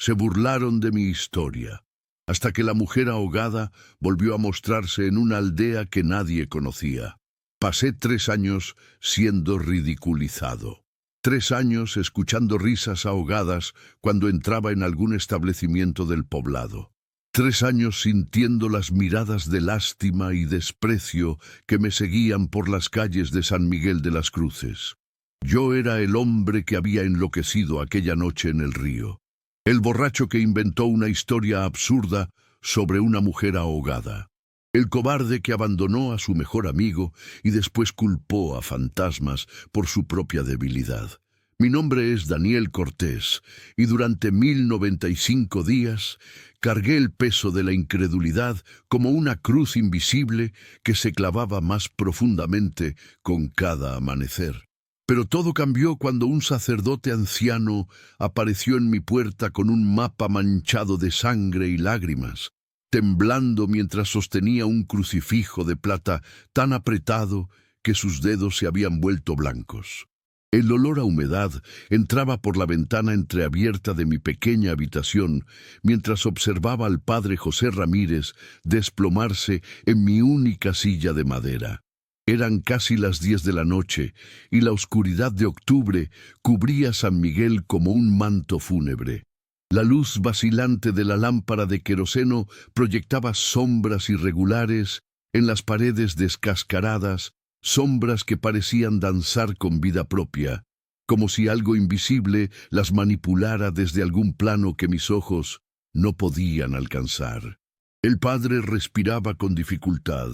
Se burlaron de mi historia, hasta que la mujer ahogada volvió a mostrarse en una aldea que nadie conocía. Pasé 3 años siendo ridiculizado. 3 años escuchando risas ahogadas cuando entraba en algún establecimiento del poblado. 3 años sintiendo las miradas de lástima y desprecio que me seguían por las calles de San Miguel de las Cruces. Yo era el hombre que había enloquecido aquella noche en el río. El borracho que inventó una historia absurda sobre una mujer ahogada. El cobarde que abandonó a su mejor amigo y después culpó a fantasmas por su propia debilidad. Mi nombre es Daniel Cortés, y durante 1095 días cargué el peso de la incredulidad como una cruz invisible que se clavaba más profundamente con cada amanecer. Pero todo cambió cuando un sacerdote anciano apareció en mi puerta con un mapa manchado de sangre y lágrimas, temblando mientras sostenía un crucifijo de plata tan apretado que sus dedos se habían vuelto blancos. El olor a humedad entraba por la ventana entreabierta de mi pequeña habitación mientras observaba al padre José Ramírez desplomarse en mi única silla de madera. Eran casi las 10 de la noche y la oscuridad de octubre cubría San Miguel como un manto fúnebre. La luz vacilante de la lámpara de queroseno proyectaba sombras irregulares en las paredes descascaradas, sombras que parecían danzar con vida propia, como si algo invisible las manipulara desde algún plano que mis ojos no podían alcanzar. El padre respiraba con dificultad.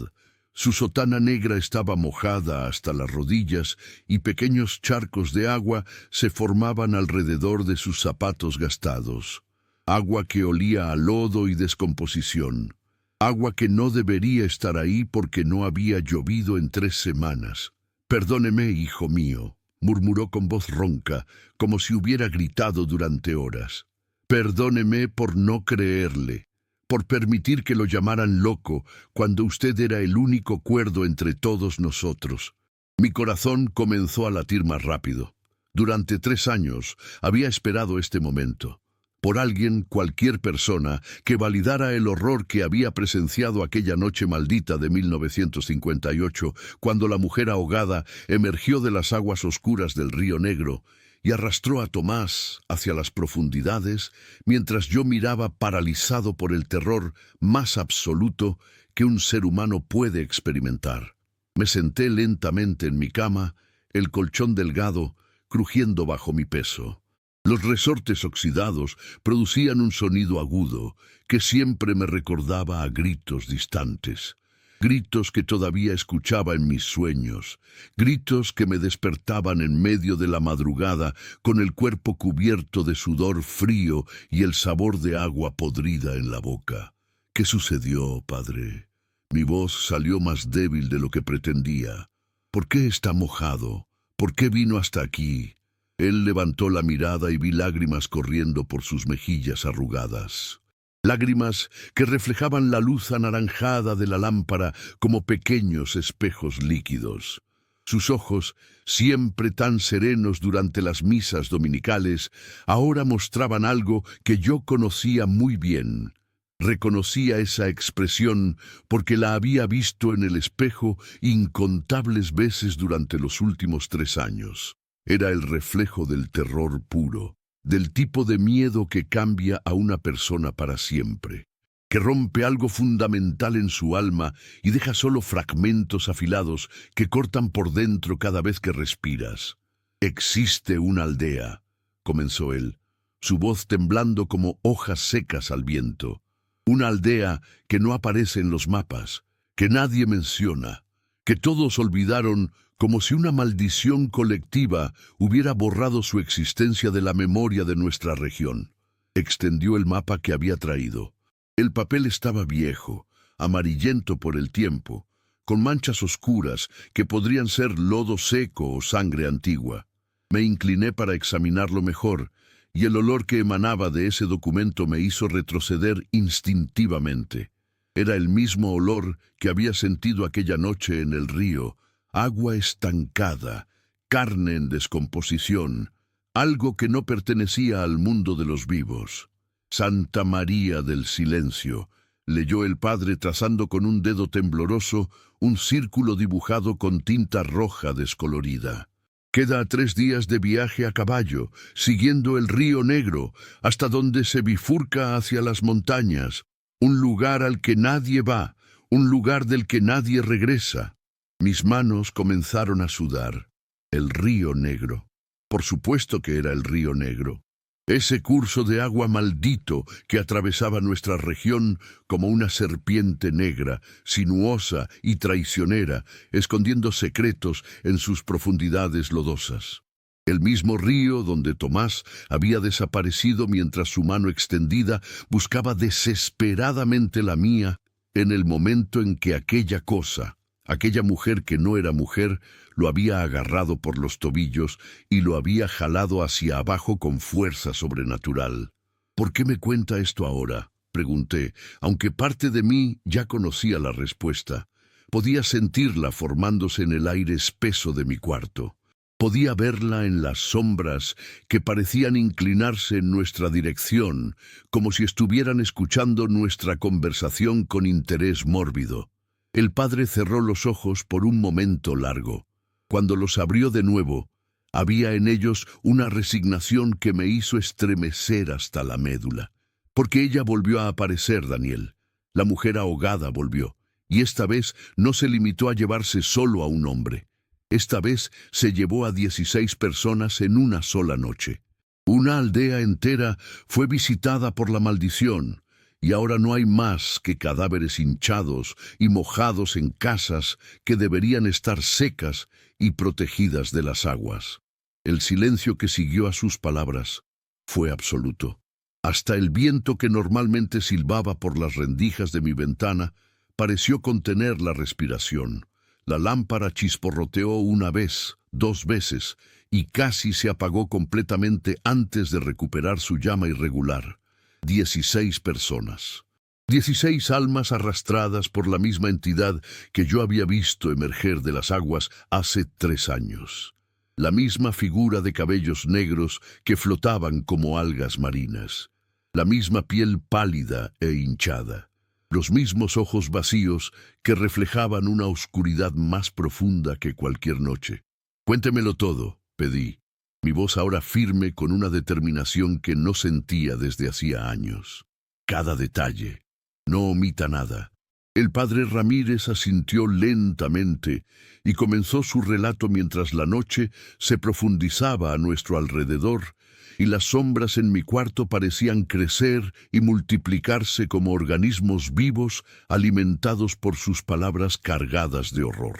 Su sotana negra estaba mojada hasta las rodillas y pequeños charcos de agua se formaban alrededor de sus zapatos gastados. Agua que olía a lodo y descomposición. Agua que no debería estar ahí porque no había llovido en 3 semanas. «Perdóneme, hijo mío», murmuró con voz ronca, como si hubiera gritado durante horas. «Perdóneme por no creerle, por permitir que lo llamaran loco cuando usted era el único cuerdo entre todos nosotros». Mi corazón comenzó a latir más rápido. Durante 3 años había esperado este momento. Por alguien, cualquier persona, que validara el horror que había presenciado aquella noche maldita de 1958, cuando la mujer ahogada emergió de las aguas oscuras del Río Negro y arrastró a Tomás hacia las profundidades, mientras yo miraba paralizado por el terror más absoluto que un ser humano puede experimentar. Me senté lentamente en mi cama, el colchón delgado, crujiendo bajo mi peso. Los resortes oxidados producían un sonido agudo que siempre me recordaba a gritos distantes. Gritos que todavía escuchaba en mis sueños, gritos que me despertaban en medio de la madrugada con el cuerpo cubierto de sudor frío y el sabor de agua podrida en la boca. «¿Qué sucedió, padre?» Mi voz salió más débil de lo que pretendía. «¿Por qué está mojado? ¿Por qué vino hasta aquí?» Él levantó la mirada y vi lágrimas corriendo por sus mejillas arrugadas. Lágrimas que reflejaban la luz anaranjada de la lámpara como pequeños espejos líquidos. Sus ojos, siempre tan serenos durante las misas dominicales, ahora mostraban algo que yo conocía muy bien. Reconocía esa expresión porque la había visto en el espejo incontables veces durante los últimos 3 años. Era el reflejo del terror puro, del tipo de miedo que cambia a una persona para siempre, que rompe algo fundamental en su alma y deja solo fragmentos afilados que cortan por dentro cada vez que respiras. «Existe una aldea», comenzó él, su voz temblando como hojas secas al viento. «Una aldea que no aparece en los mapas, que nadie menciona, que todos olvidaron como si una maldición colectiva hubiera borrado su existencia de la memoria de nuestra región». Extendió el mapa que había traído. El papel estaba viejo, amarillento por el tiempo, con manchas oscuras que podrían ser lodo seco o sangre antigua. Me incliné para examinarlo mejor, y el olor que emanaba de ese documento me hizo retroceder instintivamente. Era el mismo olor que había sentido aquella noche en el río, agua estancada, carne en descomposición, algo que no pertenecía al mundo de los vivos. Santa María del Silencio, leyó el padre trazando con un dedo tembloroso un círculo dibujado con tinta roja descolorida. Queda a 3 días de viaje a caballo, siguiendo el río Negro, hasta donde se bifurca hacia las montañas, un lugar al que nadie va, un lugar del que nadie regresa. Mis manos comenzaron a sudar. El río Negro. Por supuesto que era el río Negro. Ese curso de agua maldito que atravesaba nuestra región como una serpiente negra, sinuosa y traicionera, escondiendo secretos en sus profundidades lodosas. El mismo río donde Tomás había desaparecido mientras su mano extendida buscaba desesperadamente la mía en el momento en que aquella cosa, aquella mujer que no era mujer, lo había agarrado por los tobillos y lo había jalado hacia abajo con fuerza sobrenatural. ¿Por qué me cuenta esto ahora?, pregunté, aunque parte de mí ya conocía la respuesta. Podía sentirla formándose en el aire espeso de mi cuarto. Podía verla en las sombras que parecían inclinarse en nuestra dirección, como si estuvieran escuchando nuestra conversación con interés mórbido. El padre cerró los ojos por un momento largo. Cuando los abrió de nuevo, había en ellos una resignación que me hizo estremecer hasta la médula. Porque ella volvió a aparecer, Daniel. La mujer ahogada volvió, y esta vez no se limitó a llevarse solo a un hombre. Esta vez se llevó a 16 personas en una sola noche. Una aldea entera fue visitada por la maldición, y ahora no hay más que cadáveres hinchados y mojados en casas que deberían estar secas y protegidas de las aguas. El silencio que siguió a sus palabras fue absoluto. Hasta el viento que normalmente silbaba por las rendijas de mi ventana pareció contener la respiración. La lámpara chisporroteó una vez, 2 veces, y casi se apagó completamente antes de recuperar su llama irregular. 16 personas. 16 almas arrastradas por la misma entidad que yo había visto emerger de las aguas hace 3 años. La misma figura de cabellos negros que flotaban como algas marinas. La misma piel pálida e hinchada. Los mismos ojos vacíos que reflejaban una oscuridad más profunda que cualquier noche. «Cuéntemelo todo», pedí, mi voz ahora firme con una determinación que no sentía desde hacía años. «Cada detalle. No omita nada». El padre Ramírez asintió lentamente y comenzó su relato mientras la noche se profundizaba a nuestro alrededor y las sombras en mi cuarto parecían crecer y multiplicarse como organismos vivos alimentados por sus palabras cargadas de horror.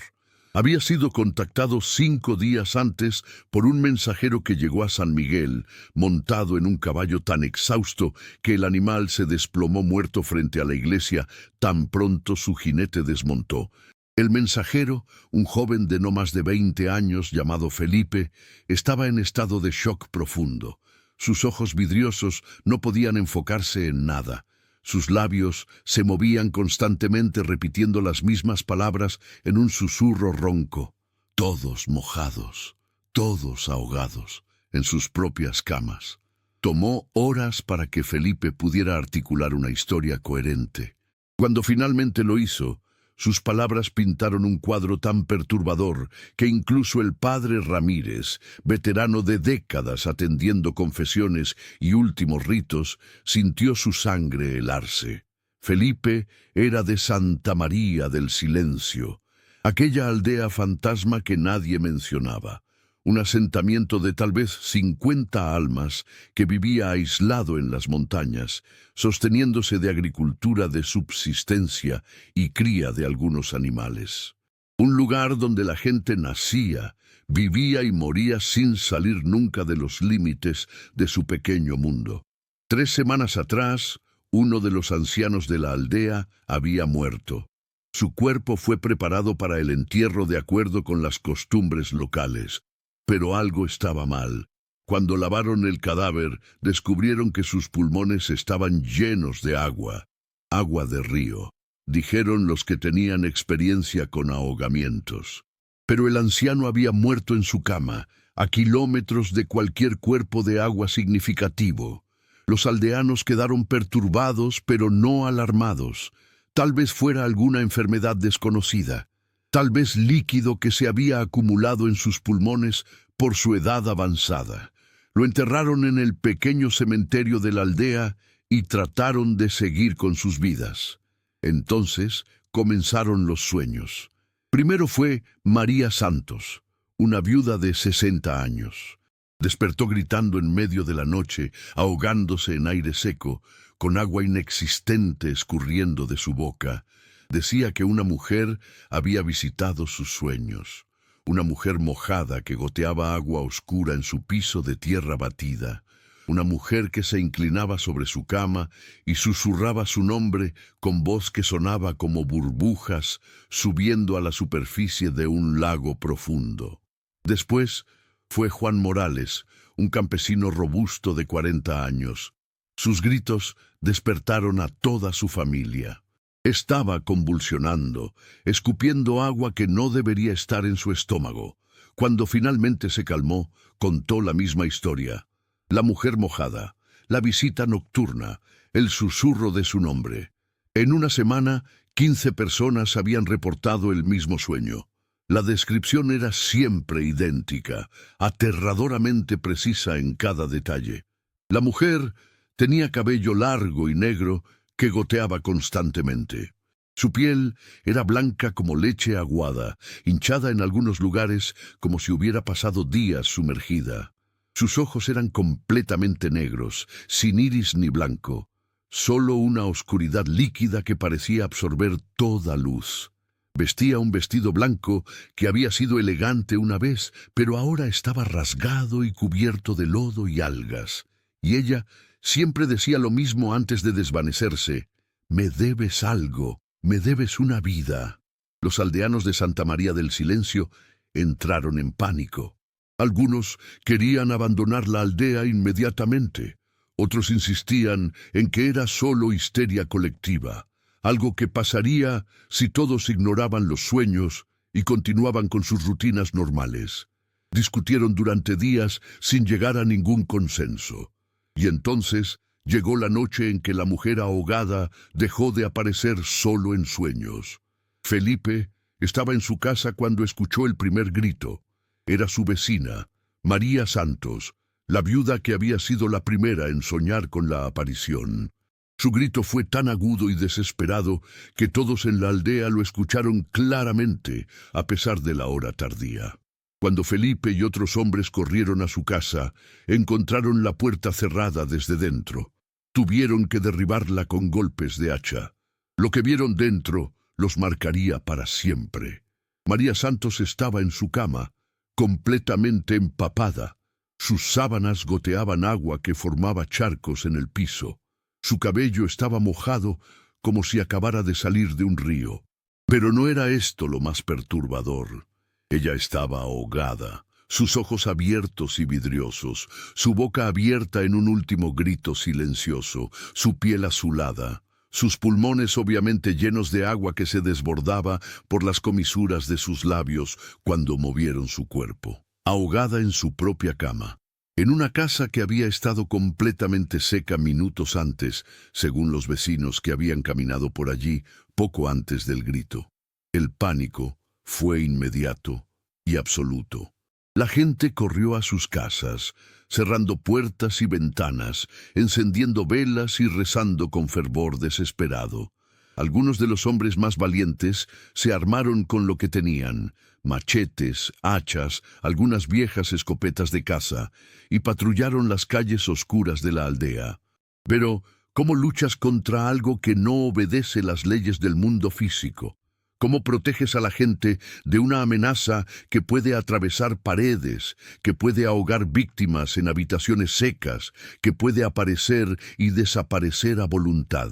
Había sido contactado 5 días antes por un mensajero que llegó a San Miguel, montado en un caballo tan exhausto que el animal se desplomó muerto frente a la iglesia tan pronto su jinete desmontó. El mensajero, un joven de no más de 20 años llamado Felipe, estaba en estado de shock profundo. Sus ojos vidriosos no podían enfocarse en nada. Sus labios se movían constantemente repitiendo las mismas palabras en un susurro ronco. Todos mojados, todos ahogados, en sus propias camas. Tomó horas para que Felipe pudiera articular una historia coherente. Cuando finalmente lo hizo, sus palabras pintaron un cuadro tan perturbador que incluso el padre Ramírez, veterano de décadas atendiendo confesiones y últimos ritos, sintió su sangre helarse. Felipe era de Santa María del Silencio, aquella aldea fantasma que nadie mencionaba. Un asentamiento de tal vez 50 almas que vivía aislado en las montañas, sosteniéndose de agricultura de subsistencia y cría de algunos animales. Un lugar donde la gente nacía, vivía y moría sin salir nunca de los límites de su pequeño mundo. 3 semanas atrás, uno de los ancianos de la aldea había muerto. Su cuerpo fue preparado para el entierro de acuerdo con las costumbres locales. Pero algo estaba mal. Cuando lavaron el cadáver, descubrieron que sus pulmones estaban llenos de agua. Agua de río, dijeron los que tenían experiencia con ahogamientos. Pero el anciano había muerto en su cama, a kilómetros de cualquier cuerpo de agua significativo. Los aldeanos quedaron perturbados, pero no alarmados. Tal vez fuera alguna enfermedad desconocida, tal vez líquido que se había acumulado en sus pulmones por su edad avanzada. Lo enterraron en el pequeño cementerio de la aldea y trataron de seguir con sus vidas. Entonces comenzaron los sueños. Primero fue María Santos, una viuda de 60 años. Despertó gritando en medio de la noche, ahogándose en aire seco, con agua inexistente escurriendo de su boca. Decía que una mujer había visitado sus sueños, una mujer mojada que goteaba agua oscura en su piso de tierra batida, una mujer que se inclinaba sobre su cama y susurraba su nombre con voz que sonaba como burbujas subiendo a la superficie de un lago profundo. Después fue Juan Morales, un campesino robusto de 40 años. Sus gritos despertaron a toda su familia. Estaba convulsionando, escupiendo agua que no debería estar en su estómago. Cuando finalmente se calmó, contó la misma historia. La mujer mojada, la visita nocturna, el susurro de su nombre. En una semana, 15 personas habían reportado el mismo sueño. La descripción era siempre idéntica, aterradoramente precisa en cada detalle. La mujer tenía cabello largo y negro que goteaba constantemente. Su piel era blanca como leche aguada, hinchada en algunos lugares como si hubiera pasado días sumergida. Sus ojos eran completamente negros, sin iris ni blanco, solo una oscuridad líquida que parecía absorber toda luz. Vestía un vestido blanco que había sido elegante una vez, pero ahora estaba rasgado y cubierto de lodo y algas. Y ella siempre decía lo mismo antes de desvanecerse: «Me debes algo, me debes una vida». Los aldeanos de Santa María del Silencio entraron en pánico. Algunos querían abandonar la aldea inmediatamente. Otros insistían en que era solo histeria colectiva, algo que pasaría si todos ignoraban los sueños y continuaban con sus rutinas normales. Discutieron durante días sin llegar a ningún consenso. Y entonces llegó la noche en que la mujer ahogada dejó de aparecer solo en sueños. Felipe estaba en su casa cuando escuchó el primer grito. Era su vecina, María Santos, la viuda que había sido la primera en soñar con la aparición. Su grito fue tan agudo y desesperado que todos en la aldea lo escucharon claramente, a pesar de la hora tardía. Cuando Felipe y otros hombres corrieron a su casa, encontraron la puerta cerrada desde dentro. Tuvieron que derribarla con golpes de hacha. Lo que vieron dentro los marcaría para siempre. María Santos estaba en su cama, completamente empapada. Sus sábanas goteaban agua que formaba charcos en el piso. Su cabello estaba mojado como si acabara de salir de un río. Pero no era esto lo más perturbador. Ella estaba ahogada, sus ojos abiertos y vidriosos, su boca abierta en un último grito silencioso, su piel azulada, sus pulmones obviamente llenos de agua que se desbordaba por las comisuras de sus labios cuando movieron su cuerpo. Ahogada en su propia cama, en una casa que había estado completamente seca minutos antes, según los vecinos que habían caminado por allí poco antes del grito. El pánico fue inmediato y absoluto. La gente corrió a sus casas, cerrando puertas y ventanas, encendiendo velas y rezando con fervor desesperado. Algunos de los hombres más valientes se armaron con lo que tenían: machetes, hachas, algunas viejas escopetas de caza, y patrullaron las calles oscuras de la aldea. Pero, ¿cómo luchas contra algo que no obedece las leyes del mundo físico? ¿Cómo proteges a la gente de una amenaza que puede atravesar paredes, que puede ahogar víctimas en habitaciones secas, que puede aparecer y desaparecer a voluntad?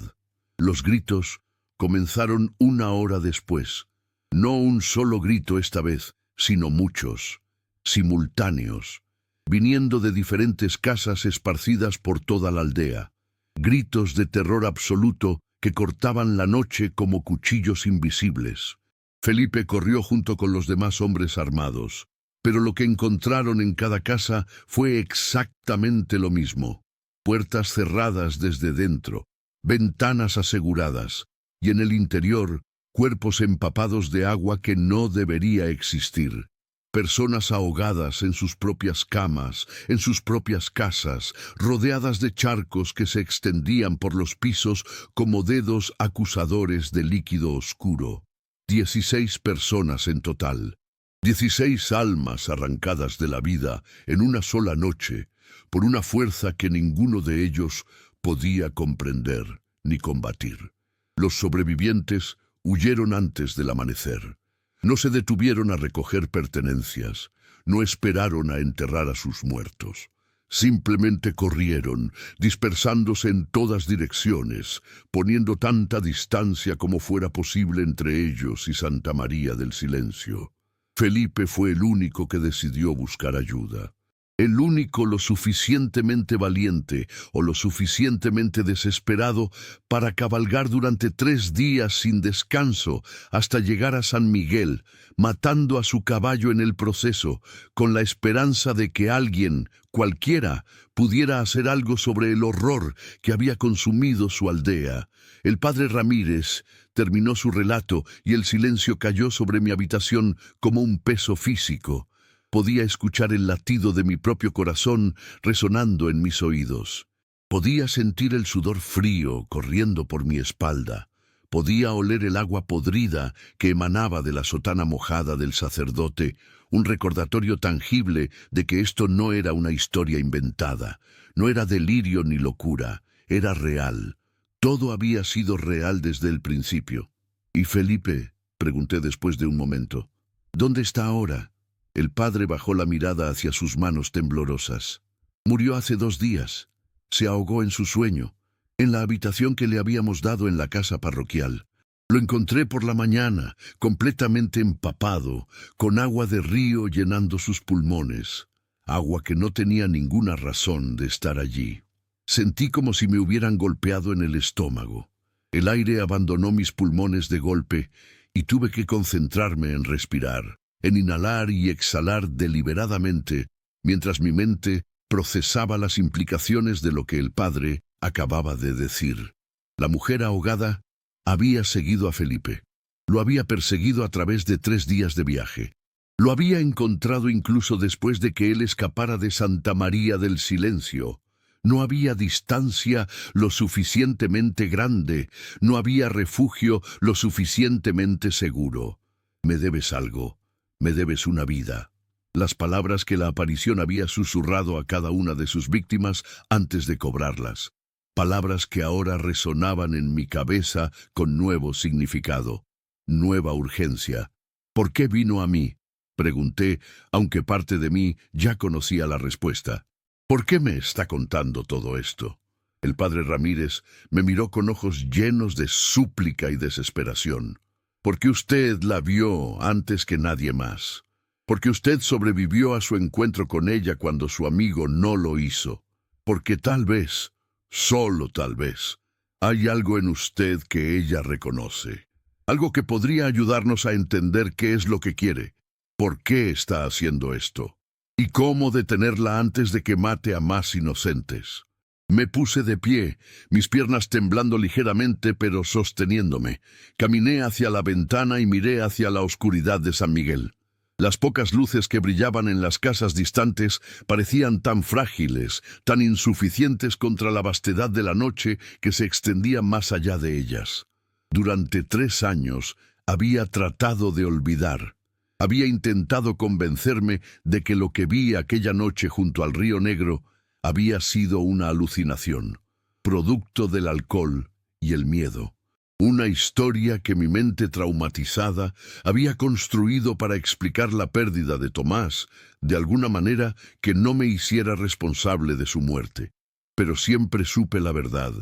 Los gritos comenzaron una hora después. No un solo grito esta vez, sino muchos, simultáneos, viniendo de diferentes casas esparcidas por toda la aldea. Gritos de terror absoluto que cortaban la noche como cuchillos invisibles. Felipe corrió junto con los demás hombres armados, pero lo que encontraron en cada casa fue exactamente lo mismo: puertas cerradas desde dentro, ventanas aseguradas, y en el interior, cuerpos empapados de agua que no debería existir. Personas ahogadas en sus propias camas, en sus propias casas, rodeadas de charcos que se extendían por los pisos como dedos acusadores de líquido oscuro. 16 personas en total. 16 almas arrancadas de la vida en una sola noche, por una fuerza que ninguno de ellos podía comprender ni combatir. Los sobrevivientes huyeron antes del amanecer. No se detuvieron a recoger pertenencias, no esperaron a enterrar a sus muertos. Simplemente corrieron, dispersándose en todas direcciones, poniendo tanta distancia como fuera posible entre ellos y Santa María del Silencio. Felipe fue el único que decidió buscar ayuda. El único lo suficientemente valiente o lo suficientemente desesperado para cabalgar durante 3 días sin descanso hasta llegar a San Miguel, matando a su caballo en el proceso, con la esperanza de que alguien, cualquiera, pudiera hacer algo sobre el horror que había consumido su aldea. El padre Ramírez terminó su relato y el silencio cayó sobre mi habitación como un peso físico. Podía escuchar el latido de mi propio corazón resonando en mis oídos. Podía sentir el sudor frío corriendo por mi espalda. Podía oler el agua podrida que emanaba de la sotana mojada del sacerdote, un recordatorio tangible de que esto no era una historia inventada, no era delirio ni locura, era real. Todo había sido real desde el principio. ¿Y Felipe?, pregunté después de un momento. ¿Dónde está ahora? El padre bajó la mirada hacia sus manos temblorosas. Murió hace 2 días. Se ahogó en su sueño, en la habitación que le habíamos dado en la casa parroquial. Lo encontré por la mañana, completamente empapado, con agua de río llenando sus pulmones. Agua que no tenía ninguna razón de estar allí. Sentí como si me hubieran golpeado en el estómago. El aire abandonó mis pulmones de golpe y tuve que concentrarme en respirar, en inhalar y exhalar deliberadamente, mientras mi mente procesaba las implicaciones de lo que el padre acababa de decir. La mujer ahogada había seguido a Felipe. Lo había perseguido a través de 3 días de viaje. Lo había encontrado incluso después de que él escapara de Santa María del Silencio. No había distancia lo suficientemente grande, no había refugio lo suficientemente seguro. «Me debes algo. Me debes una vida». Las palabras que la aparición había susurrado a cada una de sus víctimas antes de cobrarlas. Palabras que ahora resonaban en mi cabeza con nuevo significado, nueva urgencia. ¿Por qué vino a mí?, pregunté, aunque parte de mí ya conocía la respuesta. ¿Por qué me está contando todo esto? El padre Ramírez me miró con ojos llenos de súplica y desesperación. Porque usted la vio antes que nadie más. Porque usted sobrevivió a su encuentro con ella cuando su amigo no lo hizo. Porque tal vez, solo tal vez, hay algo en usted que ella reconoce. Algo que podría ayudarnos a entender qué es lo que quiere, por qué está haciendo esto, y cómo detenerla antes de que mate a más inocentes. Me puse de pie, mis piernas temblando ligeramente pero sosteniéndome. Caminé hacia la ventana y miré hacia la oscuridad de San Miguel. Las pocas luces que brillaban en las casas distantes parecían tan frágiles, tan insuficientes contra la vastedad de la noche que se extendía más allá de ellas. Durante 3 años había tratado de olvidar. Había intentado convencerme de que lo que vi aquella noche junto al Río Negro había sido una alucinación, producto del alcohol y el miedo. Una historia que mi mente traumatizada había construido para explicar la pérdida de Tomás, de alguna manera que no me hiciera responsable de su muerte. Pero siempre supe la verdad,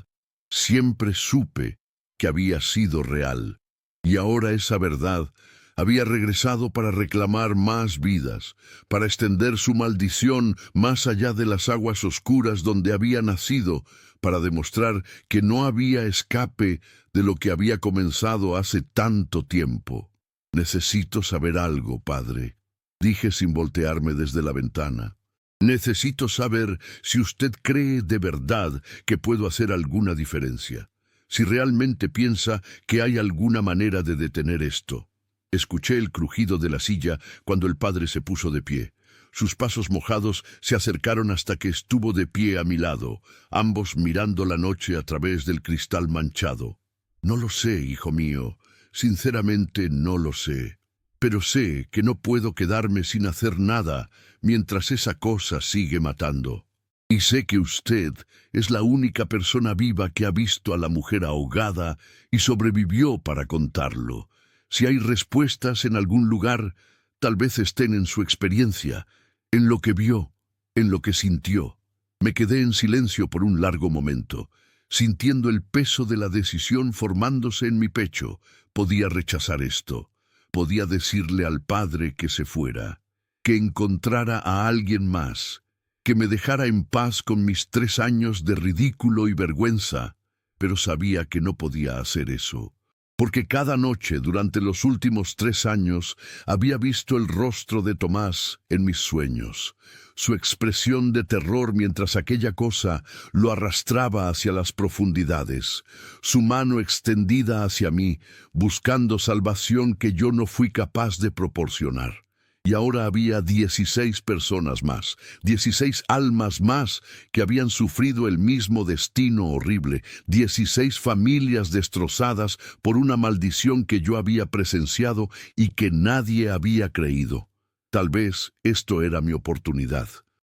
siempre supe que había sido real. Y ahora esa verdad había regresado para reclamar más vidas, para extender su maldición más allá de las aguas oscuras donde había nacido, para demostrar que no había escape de lo que había comenzado hace tanto tiempo. «Necesito saber algo, padre», dije sin voltearme desde la ventana. Necesito saber si usted cree de verdad que puedo hacer alguna diferencia. Si realmente piensa que hay alguna manera de detener esto. Escuché el crujido de la silla cuando el padre se puso de pie. Sus pasos mojados se acercaron hasta que estuvo de pie a mi lado, ambos mirando la noche a través del cristal manchado. No lo sé, hijo mío. Sinceramente no lo sé. Pero sé que no puedo quedarme sin hacer nada mientras esa cosa sigue matando. Y sé que usted es la única persona viva que ha visto a la mujer ahogada y sobrevivió para contarlo. Si hay respuestas en algún lugar, tal vez estén en su experiencia, en lo que vio, en lo que sintió. Me quedé en silencio por un largo momento, sintiendo el peso de la decisión formándose en mi pecho. Podía rechazar esto. Podía decirle al padre que se fuera, que encontrara a alguien más, que me dejara en paz con mis 3 años de ridículo y vergüenza, pero sabía que no podía hacer eso. Porque cada noche durante los últimos 3 años había visto el rostro de Tomás en mis sueños, su expresión de terror mientras aquella cosa lo arrastraba hacia las profundidades, su mano extendida hacia mí, buscando salvación que yo no fui capaz de proporcionar. Y ahora había 16 personas más, 16 almas más que habían sufrido el mismo destino horrible, 16 familias destrozadas por una maldición que yo había presenciado y que nadie había creído. Tal vez esto era mi oportunidad.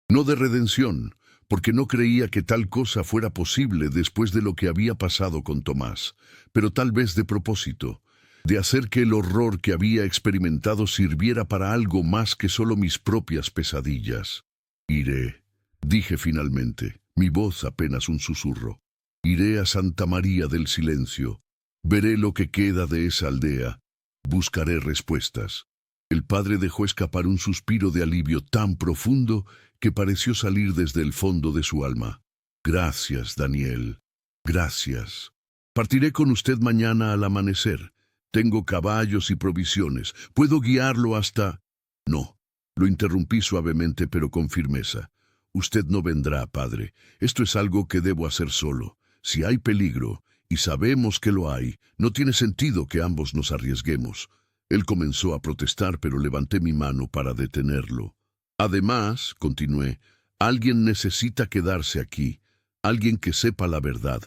No de redención, porque no creía que tal cosa fuera posible después de lo que había pasado con Tomás, pero tal vez de propósito, de hacer que el horror que había experimentado sirviera para algo más que solo mis propias pesadillas. Iré, dije finalmente, mi voz apenas un susurro. Iré a Santa María del Silencio. Veré lo que queda de esa aldea. Buscaré respuestas. El padre dejó escapar un suspiro de alivio tan profundo que pareció salir desde el fondo de su alma. Gracias, Daniel. Gracias. Partiré con usted mañana al amanecer. Tengo caballos y provisiones. ¿Puedo guiarlo hasta...? No. Lo interrumpí suavemente pero con firmeza. Usted no vendrá, padre. Esto es algo que debo hacer solo. Si hay peligro, y sabemos que lo hay, no tiene sentido que ambos nos arriesguemos. Él comenzó a protestar, pero levanté mi mano para detenerlo. Además, continué, alguien necesita quedarse aquí. Alguien que sepa la verdad,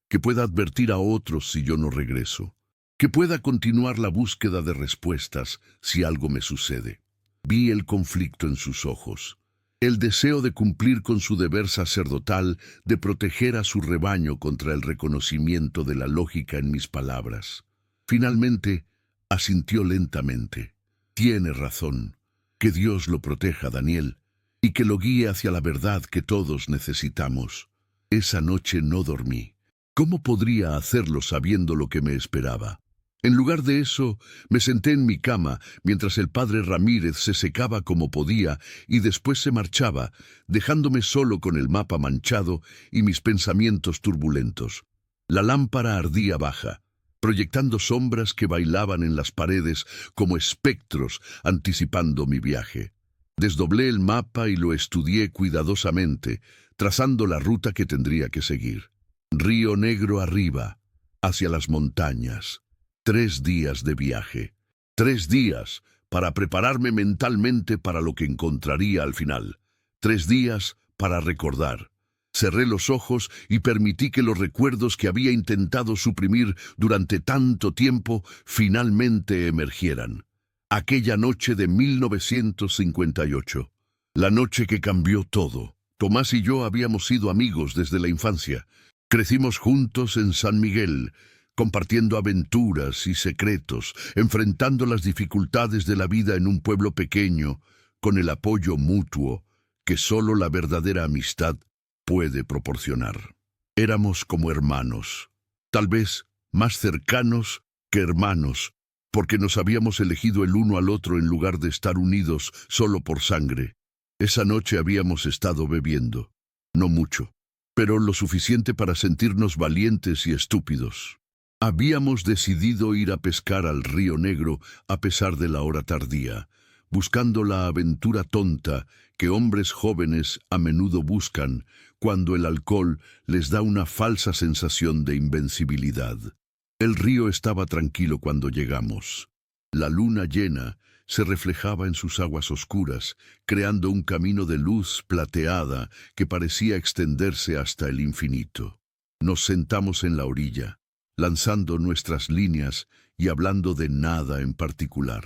que pueda advertir a otros si yo no regreso. Que pueda continuar la búsqueda de respuestas si algo me sucede. Vi el conflicto en sus ojos, el deseo de cumplir con su deber sacerdotal, de proteger a su rebaño contra el reconocimiento de la lógica en mis palabras. Finalmente, asintió lentamente. Tiene razón. Que Dios lo proteja, Daniel, y que lo guíe hacia la verdad que todos necesitamos. Esa noche no dormí. ¿Cómo podría hacerlo sabiendo lo que me esperaba? En lugar de eso, me senté en mi cama mientras el padre Ramírez se secaba como podía y después se marchaba, dejándome solo con el mapa manchado y mis pensamientos turbulentos. La lámpara ardía baja, proyectando sombras que bailaban en las paredes como espectros anticipando mi viaje. Desdoblé el mapa y lo estudié cuidadosamente, trazando la ruta que tendría que seguir. Río Negro arriba, hacia las montañas. 3 días de viaje. 3 días para prepararme mentalmente para lo que encontraría al final. 3 días para recordar. Cerré los ojos y permití que los recuerdos que había intentado suprimir durante tanto tiempo finalmente emergieran. Aquella noche de 1958. La noche que cambió todo. Tomás y yo habíamos sido amigos desde la infancia. Crecimos juntos en San Miguel, compartiendo aventuras y secretos, enfrentando las dificultades de la vida en un pueblo pequeño, con el apoyo mutuo que solo la verdadera amistad puede proporcionar. Éramos como hermanos, tal vez más cercanos que hermanos, porque nos habíamos elegido el uno al otro en lugar de estar unidos solo por sangre. Esa noche habíamos estado bebiendo, no mucho, pero lo suficiente para sentirnos valientes y estúpidos. Habíamos decidido ir a pescar al Río Negro a pesar de la hora tardía, buscando la aventura tonta que hombres jóvenes a menudo buscan cuando el alcohol les da una falsa sensación de invencibilidad. El río estaba tranquilo cuando llegamos. La luna llena se reflejaba en sus aguas oscuras, creando un camino de luz plateada que parecía extenderse hasta el infinito. Nos sentamos en la orilla, lanzando nuestras líneas y hablando de nada en particular.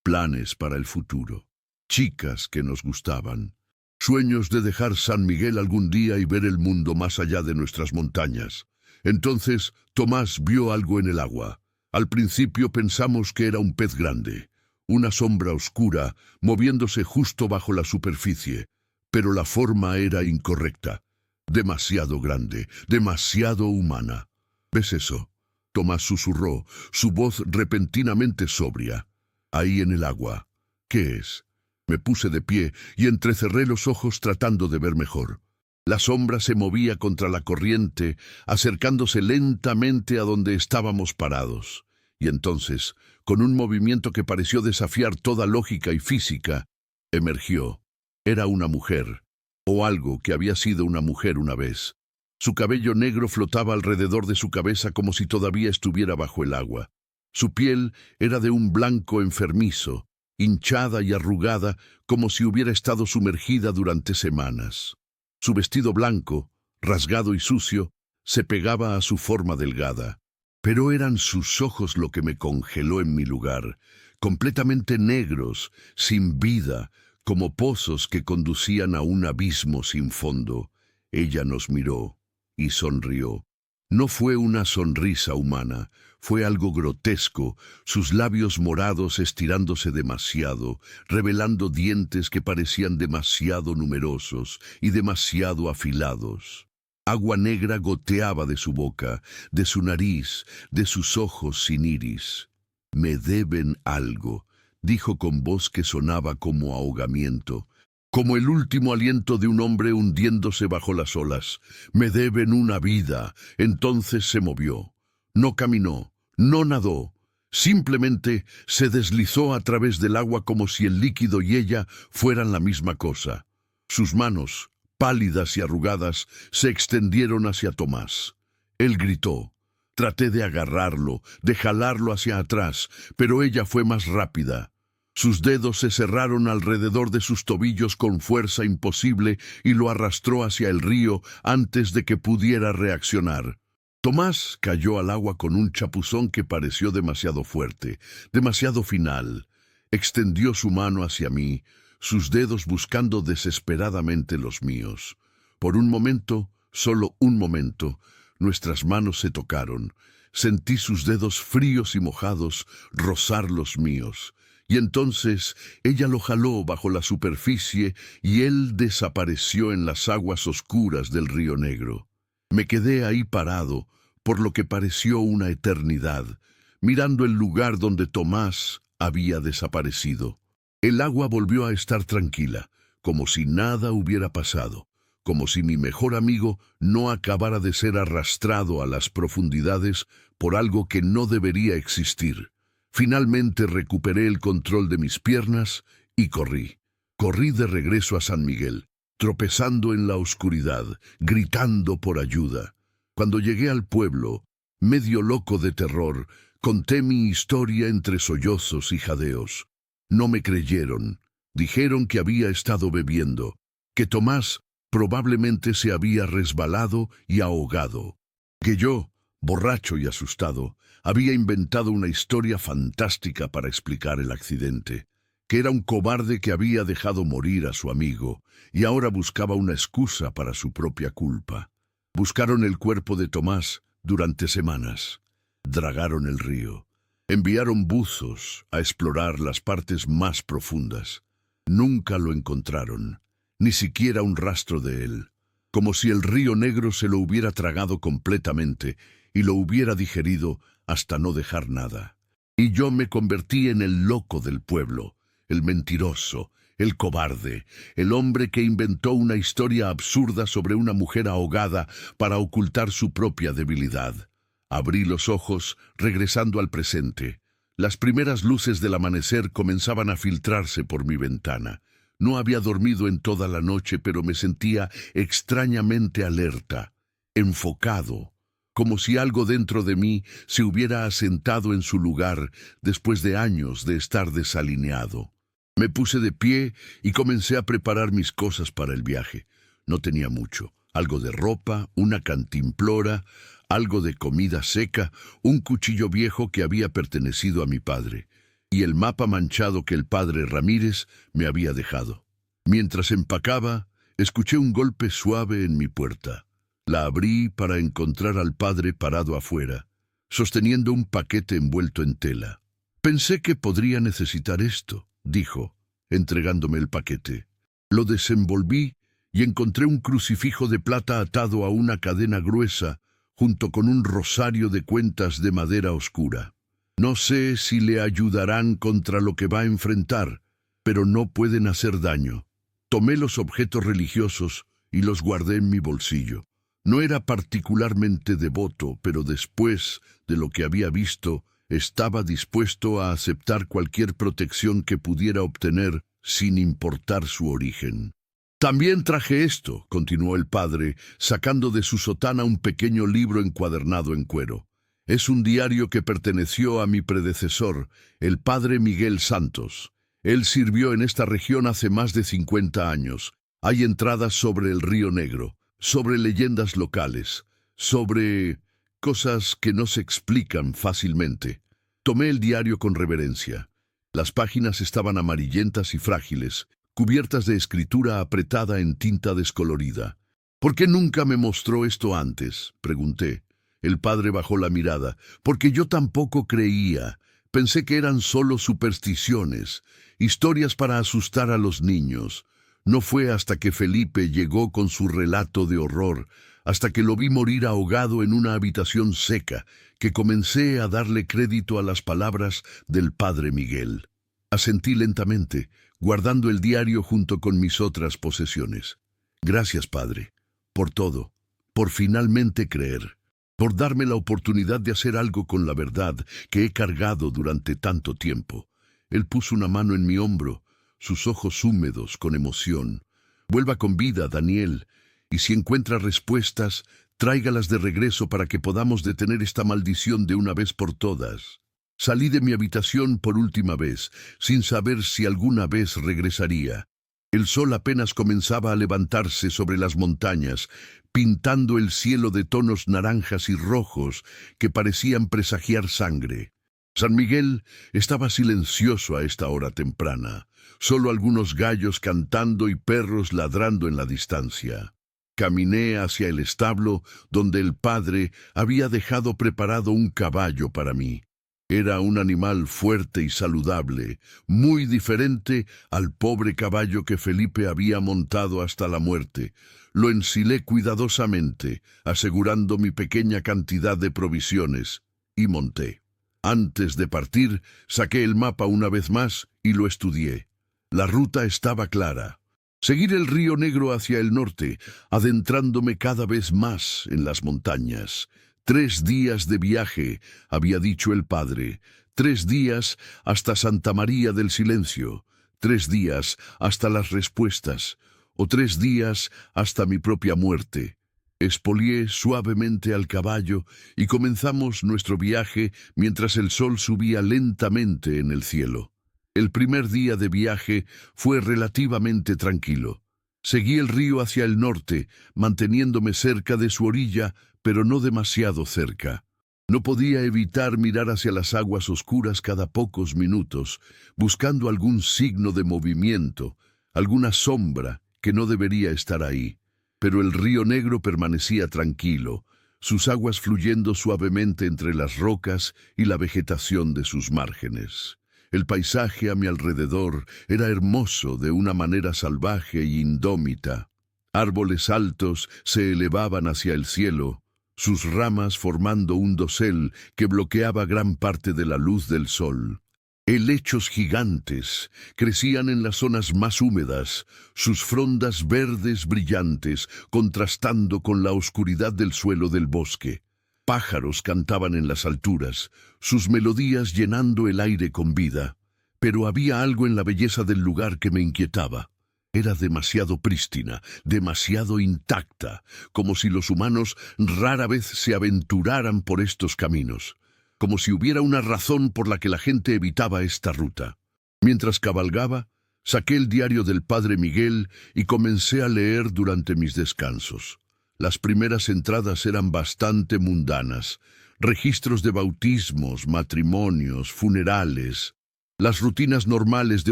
Planes para el futuro, chicas que nos gustaban, sueños de dejar San Miguel algún día y ver el mundo más allá de nuestras montañas. Entonces Tomás vio algo en el agua. Al principio pensamos que era un pez grande, una sombra oscura moviéndose justo bajo la superficie, pero la forma era incorrecta, demasiado grande, demasiado humana. ¿Ves eso? Tomás susurró, su voz repentinamente sobria. Ahí en el agua. ¿Qué es? Me puse de pie y entrecerré los ojos tratando de ver mejor. La sombra se movía contra la corriente, acercándose lentamente a donde estábamos parados. Y entonces, con un movimiento que pareció desafiar toda lógica y física, emergió. Era una mujer, o algo que había sido una mujer una vez. Su cabello negro flotaba alrededor de su cabeza como si todavía estuviera bajo el agua. Su piel era de un blanco enfermizo, hinchada y arrugada como si hubiera estado sumergida durante semanas. Su vestido blanco, rasgado y sucio, se pegaba a su forma delgada. Pero eran sus ojos lo que me congeló en mi lugar, completamente negros, sin vida, como pozos que conducían a un abismo sin fondo. Ella nos miró y sonrió. No fue una sonrisa humana, fue algo grotesco, sus labios morados estirándose demasiado, revelando dientes que parecían demasiado numerosos y demasiado afilados. Agua negra goteaba de su boca, de su nariz, de sus ojos sin iris. «Me deben algo», dijo con voz que sonaba como ahogamiento, como el último aliento de un hombre hundiéndose bajo las olas. «Me deben una vida». Entonces se movió. No caminó, no nadó. Simplemente se deslizó a través del agua como si el líquido y ella fueran la misma cosa. Sus manos, pálidas y arrugadas, se extendieron hacia Tomás. Él gritó. Traté de agarrarlo, de jalarlo hacia atrás, pero ella fue más rápida. Sus dedos se cerraron alrededor de sus tobillos con fuerza imposible y lo arrastró hacia el río antes de que pudiera reaccionar. Tomás cayó al agua con un chapuzón que pareció demasiado fuerte, demasiado final. Extendió su mano hacia mí, sus dedos buscando desesperadamente los míos. Por un momento, solo un momento, nuestras manos se tocaron. Sentí sus dedos fríos y mojados rozar los míos. Y entonces ella lo jaló bajo la superficie y él desapareció en las aguas oscuras del Río Negro. Me quedé ahí parado, por lo que pareció una eternidad, mirando el lugar donde Tomás había desaparecido. El agua volvió a estar tranquila, como si nada hubiera pasado, como si mi mejor amigo no acabara de ser arrastrado a las profundidades por algo que no debería existir. Finalmente recuperé el control de mis piernas y corrí. Corrí de regreso a San Miguel, tropezando en la oscuridad, gritando por ayuda. Cuando llegué al pueblo, medio loco de terror, conté mi historia entre sollozos y jadeos. No me creyeron. Dijeron que había estado bebiendo, que Tomás probablemente se había resbalado y ahogado, que yo, borracho y asustado, había inventado una historia fantástica para explicar el accidente, que era un cobarde que había dejado morir a su amigo y ahora buscaba una excusa para su propia culpa. Buscaron el cuerpo de Tomás durante semanas. Dragaron el río. Enviaron buzos a explorar las partes más profundas. Nunca lo encontraron, ni siquiera un rastro de él, como si el Río Negro se lo hubiera tragado completamente y lo hubiera digerido hasta no dejar nada. Y yo me convertí en el loco del pueblo, el mentiroso, el cobarde, el hombre que inventó una historia absurda sobre una mujer ahogada para ocultar su propia debilidad. Abrí los ojos, regresando al presente. Las primeras luces del amanecer comenzaban a filtrarse por mi ventana. No había dormido en toda la noche, pero me sentía extrañamente alerta, enfocado, como si algo dentro de mí se hubiera asentado en su lugar después de años de estar desalineado. Me puse de pie y comencé a preparar mis cosas para el viaje. No tenía mucho. Algo de ropa, una cantimplora, algo de comida seca, un cuchillo viejo que había pertenecido a mi padre, y el mapa manchado que el padre Ramírez me había dejado. Mientras empacaba, escuché un golpe suave en mi puerta. La abrí para encontrar al padre parado afuera, sosteniendo un paquete envuelto en tela. «Pensé que podría necesitar esto», dijo, entregándome el paquete. Lo desenvolví y encontré un crucifijo de plata atado a una cadena gruesa, junto con un rosario de cuentas de madera oscura. No sé si le ayudarán contra lo que va a enfrentar, pero no pueden hacer daño. Tomé los objetos religiosos y los guardé en mi bolsillo. No era particularmente devoto, pero después de lo que había visto, estaba dispuesto a aceptar cualquier protección que pudiera obtener sin importar su origen. «También traje esto», continuó el padre, sacando de su sotana un pequeño libro encuadernado en cuero. «Es un diario que perteneció a mi predecesor, el padre Miguel Santos. Él sirvió en esta región hace más de 50 años. Hay entradas sobre el Río Negro, sobre leyendas locales, sobre cosas que no se explican fácilmente». Tomé el diario con reverencia. Las páginas estaban amarillentas y frágiles, cubiertas de escritura apretada en tinta descolorida. «¿Por qué nunca me mostró esto antes?», pregunté. El padre bajó la mirada. «Porque yo tampoco creía. Pensé que eran solo supersticiones, historias para asustar a los niños. No fue hasta que Felipe llegó con su relato de horror, hasta que lo vi morir ahogado en una habitación seca, que comencé a darle crédito a las palabras del padre Miguel». Asentí lentamente, guardando el diario junto con mis otras posesiones. «Gracias, padre, por todo, por finalmente creer, por darme la oportunidad de hacer algo con la verdad que he cargado durante tanto tiempo». Él puso una mano en mi hombro, sus ojos húmedos con emoción. «Vuelva con vida, Daniel, y si encuentra respuestas, tráigalas de regreso para que podamos detener esta maldición de una vez por todas». Salí de mi habitación por última vez, sin saber si alguna vez regresaría. El sol apenas comenzaba a levantarse sobre las montañas, pintando el cielo de tonos naranjas y rojos que parecían presagiar sangre. San Miguel estaba silencioso a esta hora temprana, solo algunos gallos cantando y perros ladrando en la distancia. Caminé hacia el establo donde el padre había dejado preparado un caballo para mí. Era un animal fuerte y saludable, muy diferente al pobre caballo que Felipe había montado hasta la muerte. Lo ensilé cuidadosamente, asegurando mi pequeña cantidad de provisiones, y monté. Antes de partir, saqué el mapa una vez más y lo estudié. La ruta estaba clara. Seguir el Río Negro hacia el norte, adentrándome cada vez más en las montañas. 3 días de viaje, había dicho el padre. 3 días hasta Santa María del Silencio. 3 días hasta las respuestas. O 3 días hasta mi propia muerte. Espolié suavemente al caballo y comenzamos nuestro viaje mientras el sol subía lentamente en el cielo. El primer día de viaje fue relativamente tranquilo. Seguí el río hacia el norte, manteniéndome cerca de su orilla, pero no demasiado cerca. No podía evitar mirar hacia las aguas oscuras cada pocos minutos, buscando algún signo de movimiento, alguna sombra que no debería estar ahí. Pero el Río Negro permanecía tranquilo, sus aguas fluyendo suavemente entre las rocas y la vegetación de sus márgenes. El paisaje a mi alrededor era hermoso de una manera salvaje e indómita. Árboles altos se elevaban hacia el cielo, sus ramas formando un dosel que bloqueaba gran parte de la luz del sol. Helechos gigantes crecían en las zonas más húmedas, sus frondas verdes brillantes contrastando con la oscuridad del suelo del bosque. Pájaros cantaban en las alturas, sus melodías llenando el aire con vida, pero había algo en la belleza del lugar que me inquietaba. Era demasiado prístina, demasiado intacta, como si los humanos rara vez se aventuraran por estos caminos, como si hubiera una razón por la que la gente evitaba esta ruta. Mientras cabalgaba, saqué el diario del padre Miguel y comencé a leer durante mis descansos. Las primeras entradas eran bastante mundanas, registros de bautismos, matrimonios, funerales, las rutinas normales de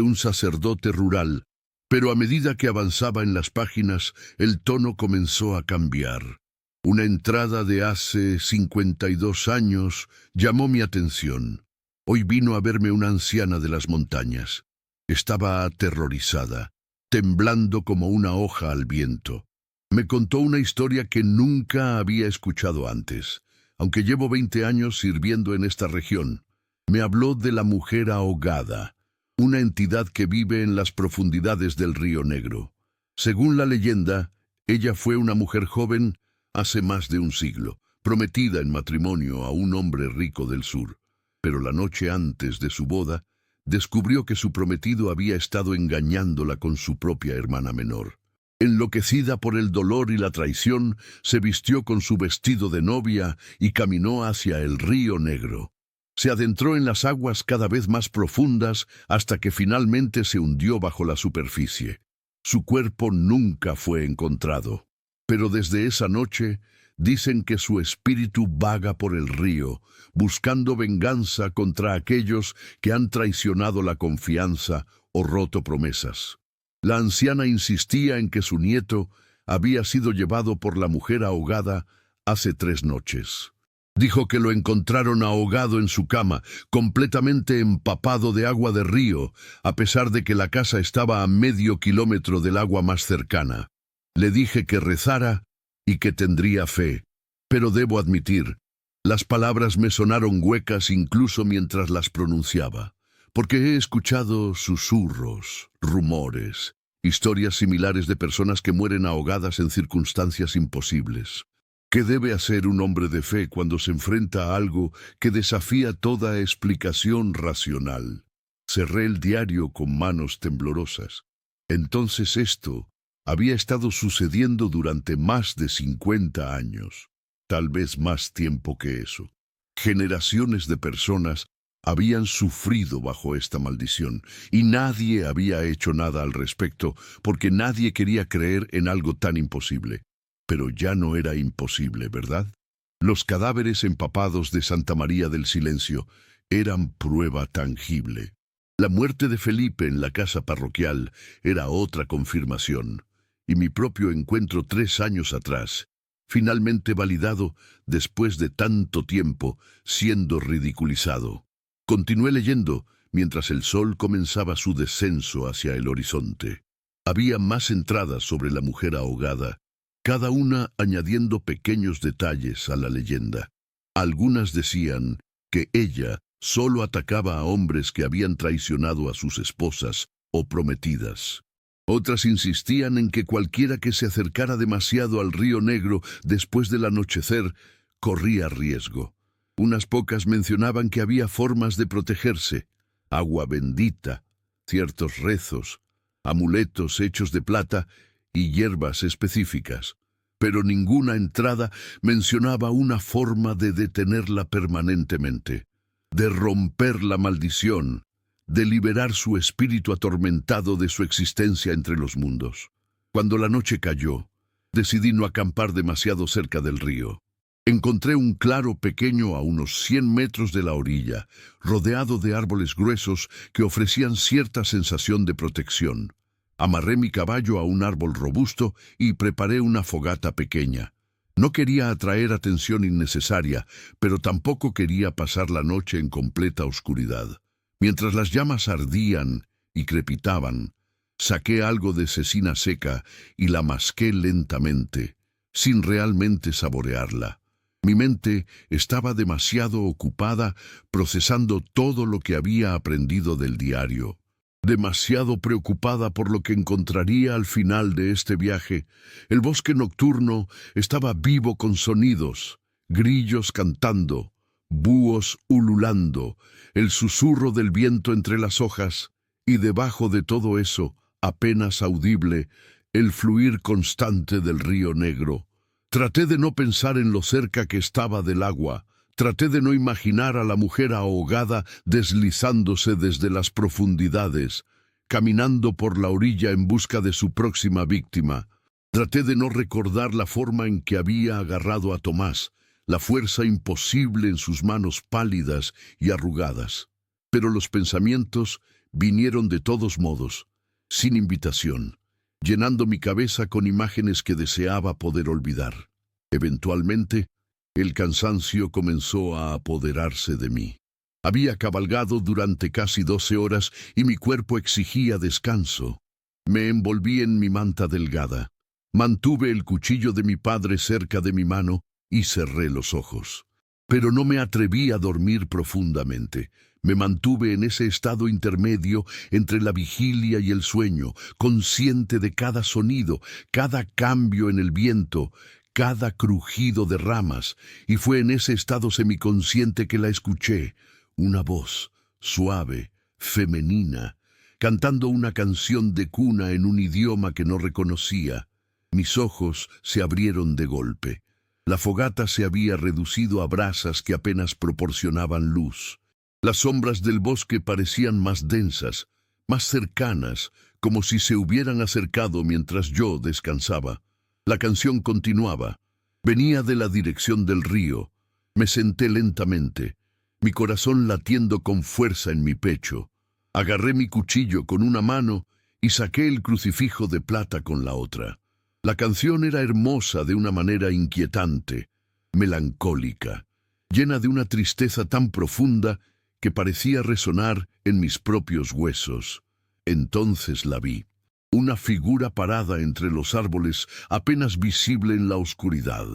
un sacerdote rural, pero a medida que avanzaba en las páginas, el tono comenzó a cambiar. Una entrada de hace 52 años llamó mi atención. Hoy vino a verme una anciana de las montañas. Estaba aterrorizada, temblando como una hoja al viento. Me contó una historia que nunca había escuchado antes, aunque llevo 20 años sirviendo en esta región. Me habló de la mujer ahogada, una entidad que vive en las profundidades del Río Negro. Según la leyenda, ella fue una mujer joven hace más de un siglo, prometida en matrimonio a un hombre rico del sur. Pero la noche antes de su boda, descubrió que su prometido había estado engañándola con su propia hermana menor. Enloquecida por el dolor y la traición, se vistió con su vestido de novia y caminó hacia el Río Negro. Se adentró en las aguas cada vez más profundas hasta que finalmente se hundió bajo la superficie. Su cuerpo nunca fue encontrado, pero desde esa noche dicen que su espíritu vaga por el río, buscando venganza contra aquellos que han traicionado la confianza o roto promesas. La anciana insistía en que su nieto había sido llevado por la mujer ahogada hace 3 noches. Dijo que lo encontraron ahogado en su cama, completamente empapado de agua de río, a pesar de que la casa estaba a medio kilómetro del agua más cercana. Le dije que rezara y que tendría fe, pero debo admitir, las palabras me sonaron huecas incluso mientras las pronunciaba, porque he escuchado susurros, rumores, historias similares de personas que mueren ahogadas en circunstancias imposibles. ¿Qué debe hacer un hombre de fe cuando se enfrenta a algo que desafía toda explicación racional? Cerré el diario con manos temblorosas. Entonces esto había estado sucediendo durante más de 50 años, tal vez más tiempo que eso. Generaciones de personas habían sufrido bajo esta maldición y nadie había hecho nada al respecto porque nadie quería creer en algo tan imposible. Pero ya no era imposible, ¿verdad? Los cadáveres empapados de Santa María del Silencio eran prueba tangible. La muerte de Felipe en la casa parroquial era otra confirmación, y mi propio encuentro 3 años atrás, finalmente validado después de tanto tiempo siendo ridiculizado. Continué leyendo mientras el sol comenzaba su descenso hacia el horizonte. Había más entradas sobre la mujer ahogada, cada una añadiendo pequeños detalles a la leyenda. Algunas decían que ella solo atacaba a hombres que habían traicionado a sus esposas o prometidas. Otras insistían en que cualquiera que se acercara demasiado al Río Negro después del anochecer corría riesgo. Unas pocas mencionaban que había formas de protegerse: agua bendita, ciertos rezos, amuletos hechos de plata y hierbas específicas. Pero ninguna entrada mencionaba una forma de detenerla permanentemente, de romper la maldición, de liberar su espíritu atormentado de su existencia entre los mundos. Cuando la noche cayó, decidí no acampar demasiado cerca del río. Encontré un claro pequeño a unos 100 metros de la orilla, rodeado de árboles gruesos que ofrecían cierta sensación de protección. Amarré mi caballo a un árbol robusto y preparé una fogata pequeña. No quería atraer atención innecesaria, pero tampoco quería pasar la noche en completa oscuridad. Mientras las llamas ardían y crepitaban, saqué algo de cecina seca y la masqué lentamente, sin realmente saborearla. Mi mente estaba demasiado ocupada procesando todo lo que había aprendido del diario. Demasiado preocupada por lo que encontraría al final de este viaje. El bosque nocturno estaba vivo con sonidos, grillos cantando, búhos ululando, el susurro del viento entre las hojas, y debajo de todo eso, apenas audible, el fluir constante del río Negro. Traté de no pensar en lo cerca que estaba del agua. Traté de no imaginar a la mujer ahogada deslizándose desde las profundidades, caminando por la orilla en busca de su próxima víctima. Traté de no recordar la forma en que había agarrado a Tomás, la fuerza imposible en sus manos pálidas y arrugadas. Pero los pensamientos vinieron de todos modos, sin invitación, llenando mi cabeza con imágenes que deseaba poder olvidar. Eventualmente, el cansancio comenzó a apoderarse de mí. Había cabalgado durante casi 12 horas y mi cuerpo exigía descanso. Me envolví en mi manta delgada. Mantuve el cuchillo de mi padre cerca de mi mano y cerré los ojos. Pero no me atreví a dormir profundamente. Me mantuve en ese estado intermedio entre la vigilia y el sueño, consciente de cada sonido, cada cambio en el viento, cada crujido de ramas, y fue en ese estado semiconsciente que la escuché, una voz suave, femenina, cantando una canción de cuna en un idioma que no reconocía. Mis ojos se abrieron de golpe. La fogata se había reducido a brasas que apenas proporcionaban luz. Las sombras del bosque parecían más densas, más cercanas, como si se hubieran acercado mientras yo descansaba. La canción continuaba. Venía de la dirección del río. Me senté lentamente, mi corazón latiendo con fuerza en mi pecho. Agarré mi cuchillo con una mano y saqué el crucifijo de plata con la otra. La canción era hermosa de una manera inquietante, melancólica, llena de una tristeza tan profunda que parecía resonar en mis propios huesos. Entonces la vi. Una figura parada entre los árboles, apenas visible en la oscuridad,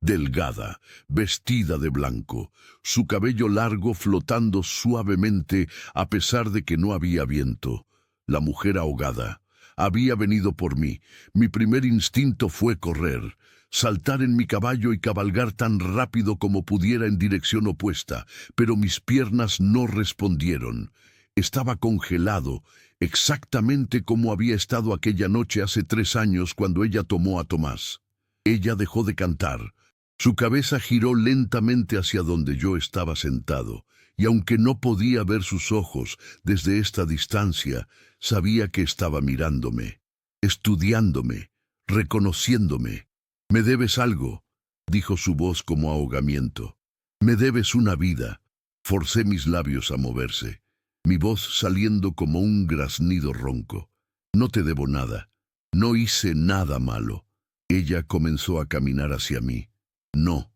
delgada, vestida de blanco, su cabello largo flotando suavemente a pesar de que no había viento. La mujer ahogada había venido por mí. Mi primer instinto fue correr, saltar en mi caballo y cabalgar tan rápido como pudiera en dirección opuesta, pero mis piernas no respondieron. Estaba congelado, exactamente como había estado aquella noche hace 3 años cuando ella tomó a Tomás. Ella dejó de cantar. Su cabeza giró lentamente hacia donde yo estaba sentado, y aunque no podía ver sus ojos desde esta distancia, sabía que estaba mirándome, estudiándome, reconociéndome. «Me debes algo», dijo su voz como ahogamiento. «Me debes una vida». Forcé mis labios a moverse, mi voz saliendo como un graznido ronco. «No te debo nada. No hice nada malo». Ella comenzó a caminar hacia mí. No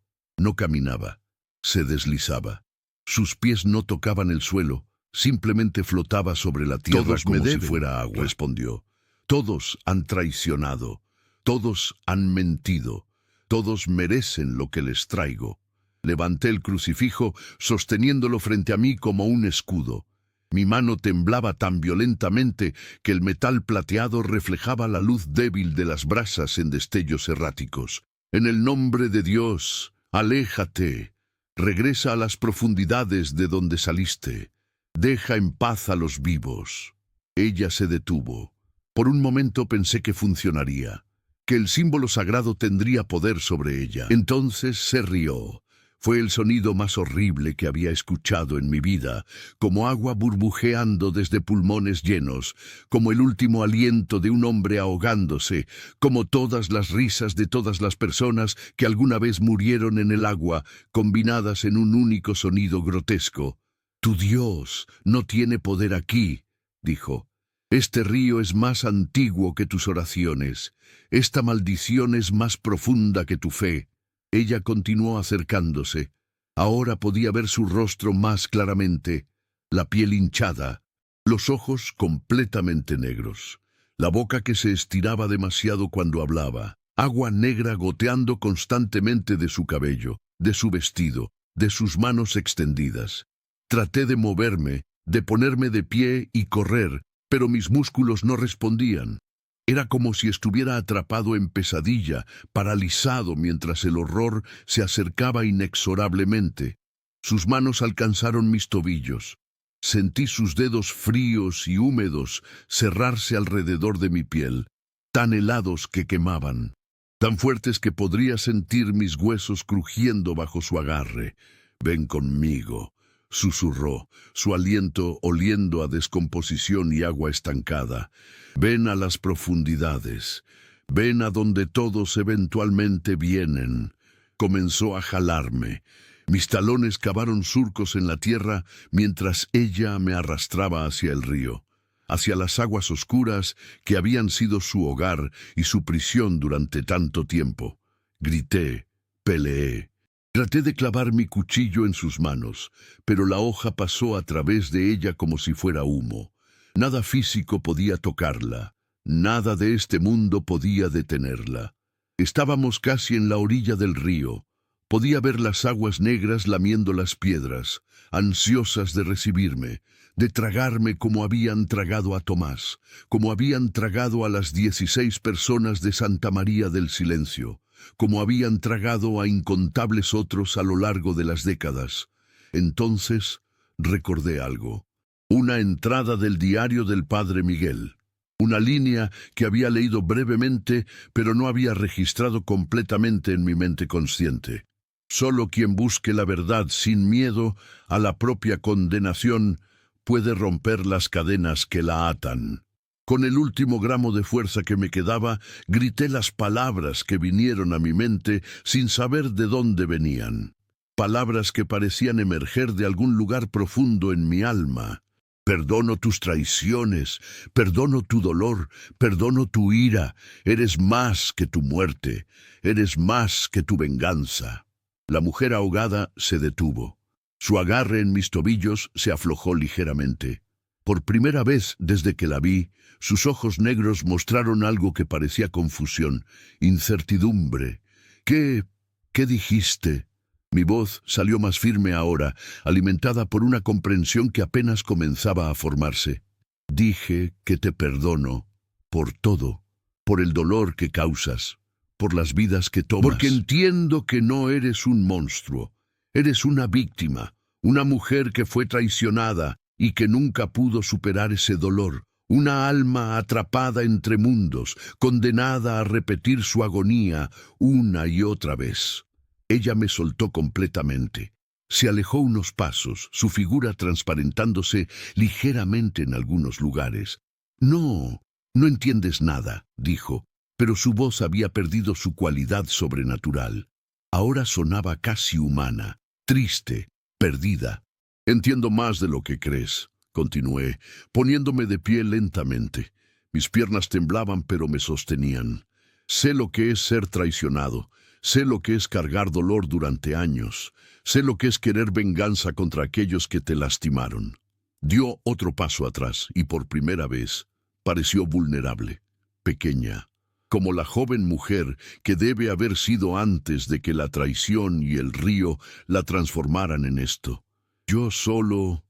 caminaba. Se deslizaba. Sus pies no tocaban el suelo, simplemente flotaba sobre la tierra. «Todos como si fuera agua», respondió. «Todos han traicionado. Todos han mentido. Todos merecen lo que les traigo». Levanté el crucifijo, sosteniéndolo frente a mí como un escudo. Mi mano temblaba tan violentamente que el metal plateado reflejaba la luz débil de las brasas en destellos erráticos. «En el nombre de Dios, aléjate. Regresa a las profundidades de donde saliste. Deja en paz a los vivos». Ella se detuvo. Por un momento pensé que funcionaría, que el símbolo sagrado tendría poder sobre ella. Entonces se rió. Fue el sonido más horrible que había escuchado en mi vida, como agua burbujeando desde pulmones llenos, como el último aliento de un hombre ahogándose, como todas las risas de todas las personas que alguna vez murieron en el agua, combinadas en un único sonido grotesco. «Tu Dios no tiene poder aquí», dijo. «Este río es más antiguo que tus oraciones. Esta maldición es más profunda que tu fe». Ella continuó acercándose. Ahora podía ver su rostro más claramente, la piel hinchada, los ojos completamente negros, la boca que se estiraba demasiado cuando hablaba, agua negra goteando constantemente de su cabello, de su vestido, de sus manos extendidas. Traté de moverme, de ponerme de pie y correr, pero mis músculos no respondían. Era como si estuviera atrapado en pesadilla, paralizado mientras el horror se acercaba inexorablemente. Sus manos alcanzaron mis tobillos. Sentí sus dedos fríos y húmedos cerrarse alrededor de mi piel, tan helados que quemaban, tan fuertes que podría sentir mis huesos crujiendo bajo su agarre. «Ven conmigo», susurró, su aliento oliendo a descomposición y agua estancada. «Ven a las profundidades. Ven a donde todos eventualmente vienen». Comenzó a jalarme. Mis talones cavaron surcos en la tierra mientras ella me arrastraba hacia el río, hacia las aguas oscuras que habían sido su hogar y su prisión durante tanto tiempo. Grité, peleé. Traté de clavar mi cuchillo en sus manos, pero la hoja pasó a través de ella como si fuera humo. Nada físico podía tocarla, nada de este mundo podía detenerla. Estábamos casi en la orilla del río. Podía ver las aguas negras lamiendo las piedras, ansiosas de recibirme, de tragarme como habían tragado a Tomás, como habían tragado a las 16 personas de Santa María del Silencio, como habían tragado a incontables otros a lo largo de las décadas. Entonces recordé algo. Una entrada del diario del Padre Miguel. Una línea que había leído brevemente, pero no había registrado completamente en mi mente consciente. Solo quien busque la verdad sin miedo a la propia condenación puede romper las cadenas que la atan. Con el último gramo de fuerza que me quedaba, grité las palabras que vinieron a mi mente sin saber de dónde venían. Palabras que parecían emerger de algún lugar profundo en mi alma. Perdono tus traiciones, perdono tu dolor, perdono tu ira. Eres más que tu muerte, eres más que tu venganza. La mujer ahogada se detuvo. Su agarre en mis tobillos se aflojó ligeramente. Por primera vez desde que la vi, sus ojos negros mostraron algo que parecía confusión, incertidumbre. ¿Qué dijiste? Mi voz salió más firme ahora, alimentada por una comprensión que apenas comenzaba a formarse. Dije que te perdono por todo, por el dolor que causas, por las vidas que tomas. Porque entiendo que no eres un monstruo, eres una víctima, una mujer que fue traicionada y que nunca pudo superar ese dolor, una alma atrapada entre mundos, condenada a repetir su agonía una y otra vez. Ella me soltó completamente. Se alejó unos pasos, su figura transparentándose ligeramente en algunos lugares. No entiendes nada, dijo, pero su voz había perdido su cualidad sobrenatural. Ahora sonaba casi humana, triste, perdida. Entiendo más de lo que crees, continué, poniéndome de pie lentamente. Mis piernas temblaban, pero me sostenían. Sé lo que es ser traicionado. Sé lo que es cargar dolor durante años. Sé lo que es querer venganza contra aquellos que te lastimaron. Dio otro paso atrás y por primera vez pareció vulnerable, pequeña, como la joven mujer que debe haber sido antes de que la traición y el río la transformaran en esto. Yo solo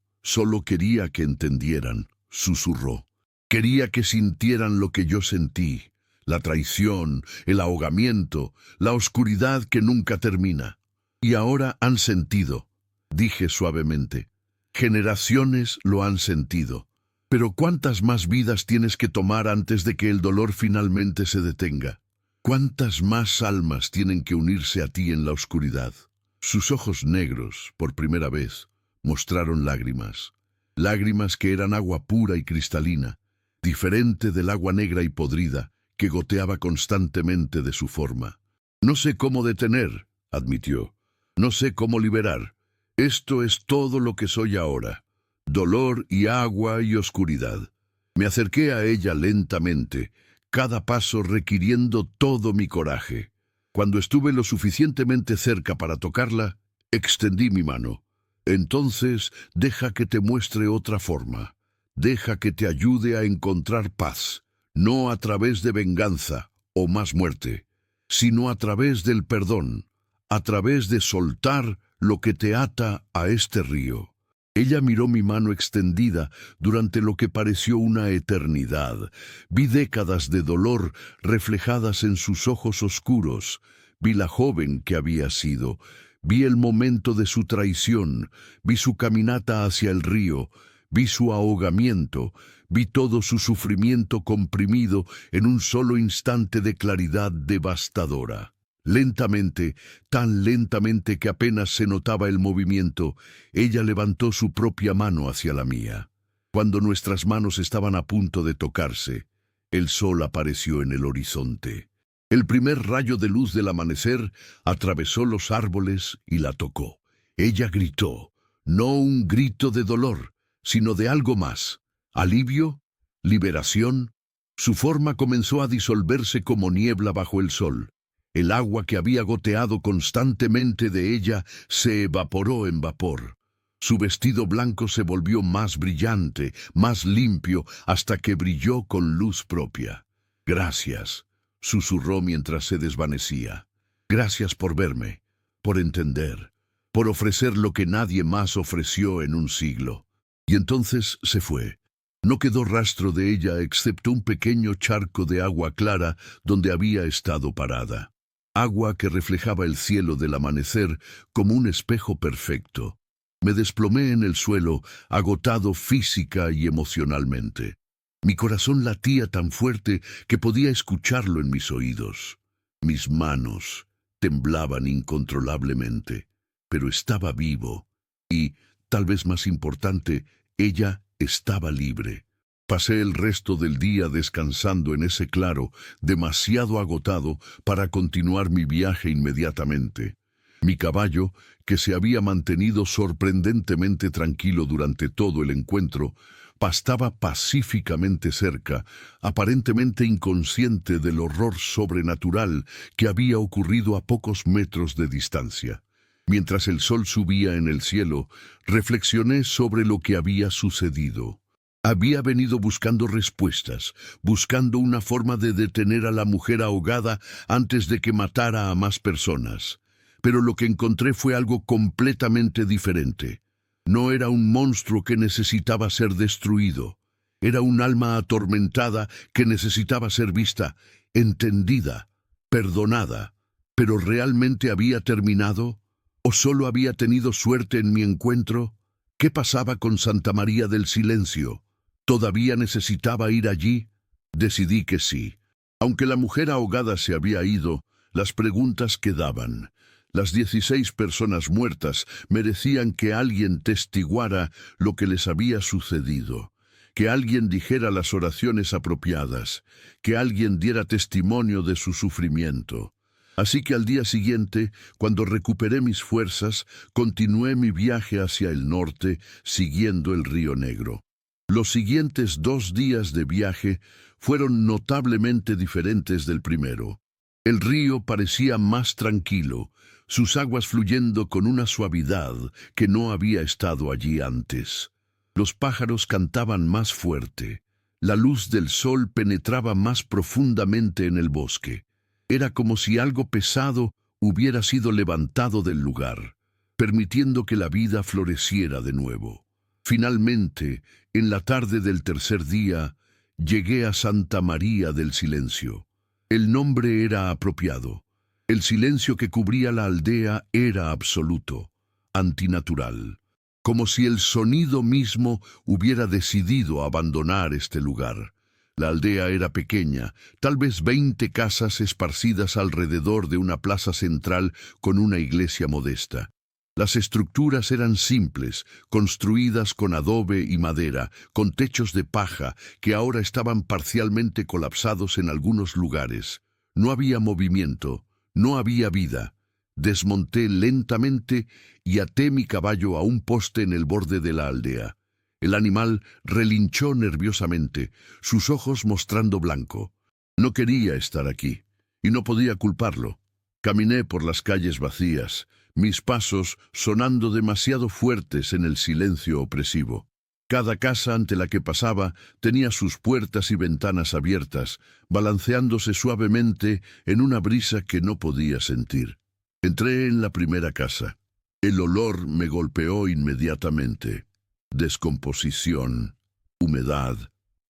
quería que entendieran, susurró. Quería que sintieran lo que yo sentí. La traición, el ahogamiento, la oscuridad que nunca termina. Y ahora han sentido, dije suavemente. Generaciones lo han sentido. Pero ¿cuántas más vidas tienes que tomar antes de que el dolor finalmente se detenga? ¿Cuántas más almas tienen que unirse a ti en la oscuridad? Sus ojos negros, por primera vez, mostraron lágrimas. Lágrimas que eran agua pura y cristalina, diferente del agua negra y podrida, que goteaba constantemente de su forma. No sé cómo detener, admitió. No sé cómo liberar. Esto es todo lo que soy ahora. Dolor y agua y oscuridad. Me acerqué a ella lentamente, cada paso requiriendo todo mi coraje. Cuando estuve lo suficientemente cerca para tocarla, extendí mi mano. Entonces, deja que te muestre otra forma. Deja que te ayude a encontrar paz. No a través de venganza o más muerte, sino a través del perdón, a través de soltar lo que te ata a este río. Ella miró mi mano extendida durante lo que pareció una eternidad. Vi décadas de dolor reflejadas en sus ojos oscuros. Vi la joven que había sido. Vi el momento de su traición. Vi su caminata hacia el río. Vi su ahogamiento. Vi todo su sufrimiento comprimido en un solo instante de claridad devastadora. Lentamente, tan lentamente que apenas se notaba el movimiento, ella levantó su propia mano hacia la mía. Cuando nuestras manos estaban a punto de tocarse, el sol apareció en el horizonte. El primer rayo de luz del amanecer atravesó los árboles y la tocó. Ella gritó, no un grito de dolor, sino de algo más. ¿Alivio? ¿Liberación? Su forma comenzó a disolverse como niebla bajo el sol. El agua que había goteado constantemente de ella se evaporó en vapor. Su vestido blanco se volvió más brillante, más limpio, hasta que brilló con luz propia. «Gracias», susurró mientras se desvanecía. «Gracias por verme, por entender, por ofrecer lo que nadie más ofreció en un siglo». Y entonces se fue. No quedó rastro de ella excepto un pequeño charco de agua clara donde había estado parada. Agua que reflejaba el cielo del amanecer como un espejo perfecto. Me desplomé en el suelo, agotado física y emocionalmente. Mi corazón latía tan fuerte que podía escucharlo en mis oídos. Mis manos temblaban incontrolablemente, pero estaba vivo y, tal vez más importante, ella estaba libre. Pasé el resto del día descansando en ese claro, demasiado agotado para continuar mi viaje inmediatamente. Mi caballo, que se había mantenido sorprendentemente tranquilo durante todo el encuentro, pastaba pacíficamente cerca, aparentemente inconsciente del horror sobrenatural que había ocurrido a pocos metros de distancia. Mientras el sol subía en el cielo, reflexioné sobre lo que había sucedido. Había venido buscando respuestas, buscando una forma de detener a la mujer ahogada antes de que matara a más personas. Pero lo que encontré fue algo completamente diferente. No era un monstruo que necesitaba ser destruido. Era un alma atormentada que necesitaba ser vista, entendida, perdonada. ¿Pero realmente había terminado? ¿O solo había tenido suerte en mi encuentro? ¿Qué pasaba con Santa María del Silencio? ¿Todavía necesitaba ir allí? Decidí que sí. Aunque la mujer ahogada se había ido, las preguntas quedaban. Las 16 personas muertas merecían que alguien testiguara lo que les había sucedido, que alguien dijera las oraciones apropiadas, que alguien diera testimonio de su sufrimiento. Así que al día siguiente, cuando recuperé mis fuerzas, continué mi viaje hacia el norte, siguiendo el río Negro. Los siguientes 2 días de viaje fueron notablemente diferentes del primero. El río parecía más tranquilo, sus aguas fluyendo con una suavidad que no había estado allí antes. Los pájaros cantaban más fuerte. La luz del sol penetraba más profundamente en el bosque. Era como si algo pesado hubiera sido levantado del lugar, permitiendo que la vida floreciera de nuevo. Finalmente, en la tarde del tercer día, llegué a Santa María del Silencio. El nombre era apropiado. El silencio que cubría la aldea era absoluto, antinatural, como si el sonido mismo hubiera decidido abandonar este lugar. La aldea era pequeña, tal vez 20 casas esparcidas alrededor de una plaza central con una iglesia modesta. Las estructuras eran simples, construidas con adobe y madera, con techos de paja que ahora estaban parcialmente colapsados en algunos lugares. No había movimiento, no había vida. Desmonté lentamente y até mi caballo a un poste en el borde de la aldea. El animal relinchó nerviosamente, sus ojos mostrando blanco. No quería estar aquí, y no podía culparlo. Caminé por las calles vacías, mis pasos sonando demasiado fuertes en el silencio opresivo. Cada casa ante la que pasaba tenía sus puertas y ventanas abiertas, balanceándose suavemente en una brisa que no podía sentir. Entré en la primera casa. El olor me golpeó inmediatamente. descomposición, humedad,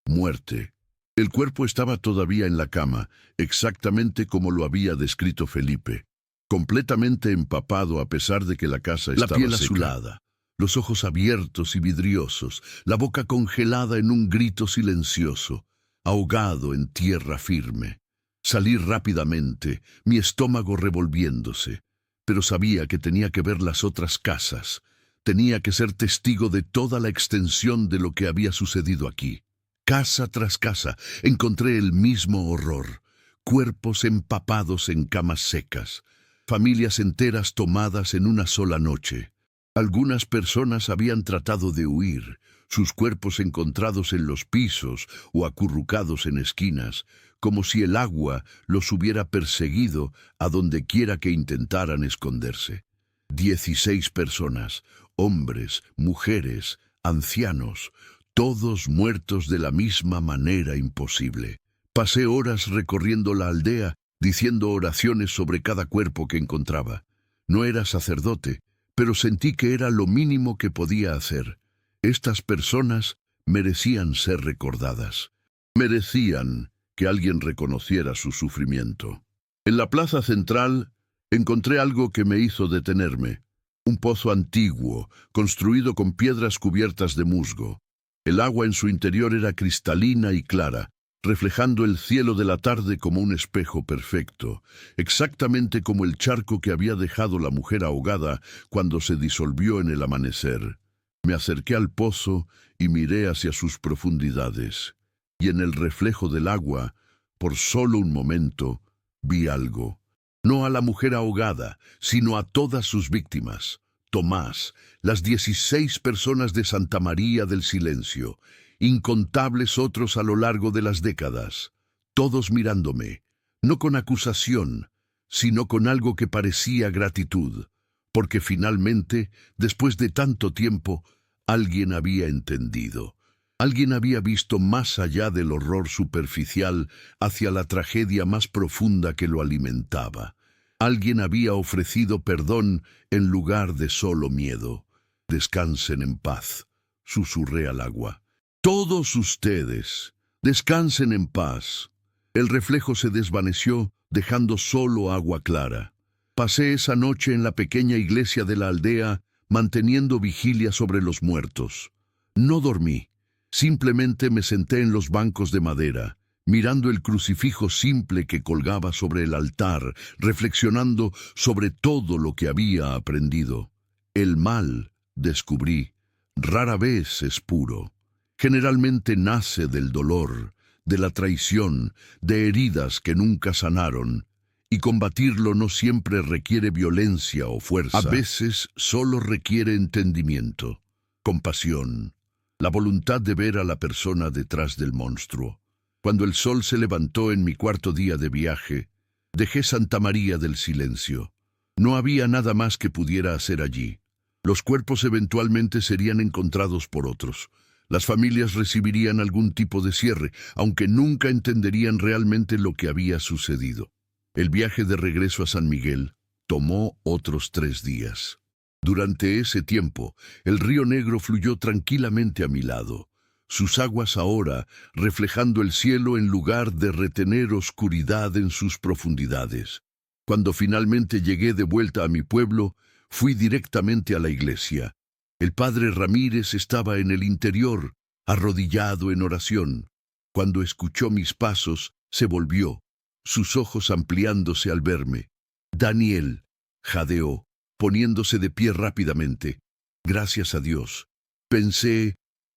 muerte. El cuerpo estaba todavía en la cama, exactamente como lo había descrito Felipe, completamente empapado a pesar de que la casa estaba La piel seca. azulada, Los ojos abiertos y vidriosos, la boca congelada en un grito silencioso, ahogado en tierra firme. Salí rápidamente, mi estómago revolviéndose, pero sabía que tenía que ver las otras casas. Tenía que ser testigo de toda la extensión de lo que había sucedido aquí. Casa tras casa encontré el mismo horror. Cuerpos empapados en camas secas, familias enteras tomadas en una sola noche. Algunas personas habían tratado de huir, sus cuerpos encontrados en los pisos o acurrucados en esquinas, como si el agua los hubiera perseguido a donde quiera que intentaran esconderse. 16 personas, hombres, mujeres, ancianos, todos muertos de la misma manera imposible. Pasé horas recorriendo la aldea, diciendo oraciones sobre cada cuerpo que encontraba. No era sacerdote, pero sentí que era lo mínimo que podía hacer. Estas personas merecían ser recordadas. Merecían que alguien reconociera su sufrimiento. En la plaza central encontré algo que me hizo detenerme. Un pozo antiguo, construido con piedras cubiertas de musgo. El agua en su interior era cristalina y clara, reflejando el cielo de la tarde como un espejo perfecto, exactamente como el charco que había dejado la mujer ahogada cuando se disolvió en el amanecer. Me acerqué al pozo y miré hacia sus profundidades, y en el reflejo del agua, por solo un momento, vi algo. No a la mujer ahogada, sino a todas sus víctimas. Tomás, las 16 personas de Santa María del Silencio, incontables otros a lo largo de las décadas, todos mirándome, no con acusación, sino con algo que parecía gratitud, porque finalmente, después de tanto tiempo, alguien había entendido. Alguien había visto más allá del horror superficial hacia la tragedia más profunda que lo alimentaba. Alguien había ofrecido perdón en lugar de solo miedo. Descansen en paz, susurré al agua. Todos ustedes, descansen en paz. El reflejo se desvaneció, dejando solo agua clara. Pasé esa noche en la pequeña iglesia de la aldea, manteniendo vigilia sobre los muertos. No dormí. Simplemente me senté en los bancos de madera, mirando el crucifijo simple que colgaba sobre el altar, reflexionando sobre todo lo que había aprendido. El mal, descubrí, rara vez es puro. Generalmente nace del dolor, de la traición, de heridas que nunca sanaron, y combatirlo no siempre requiere violencia o fuerza. A veces solo requiere entendimiento, compasión, la voluntad de ver a la persona detrás del monstruo. Cuando el sol se levantó en mi cuarto día de viaje, dejé Santa María del Silencio. No había nada más que pudiera hacer allí. Los cuerpos eventualmente serían encontrados por otros. Las familias recibirían algún tipo de cierre, aunque nunca entenderían realmente lo que había sucedido. El viaje de regreso a San Miguel tomó otros 3 días. Durante ese tiempo, el río Negro fluyó tranquilamente a mi lado, sus aguas ahora reflejando el cielo en lugar de retener oscuridad en sus profundidades. Cuando finalmente llegué de vuelta a mi pueblo, fui directamente a la iglesia. El padre Ramírez estaba en el interior, arrodillado en oración. Cuando escuchó mis pasos, se volvió, sus ojos ampliándose al verme. Daniel, jadeó, poniéndose de pie rápidamente. Gracias a Dios.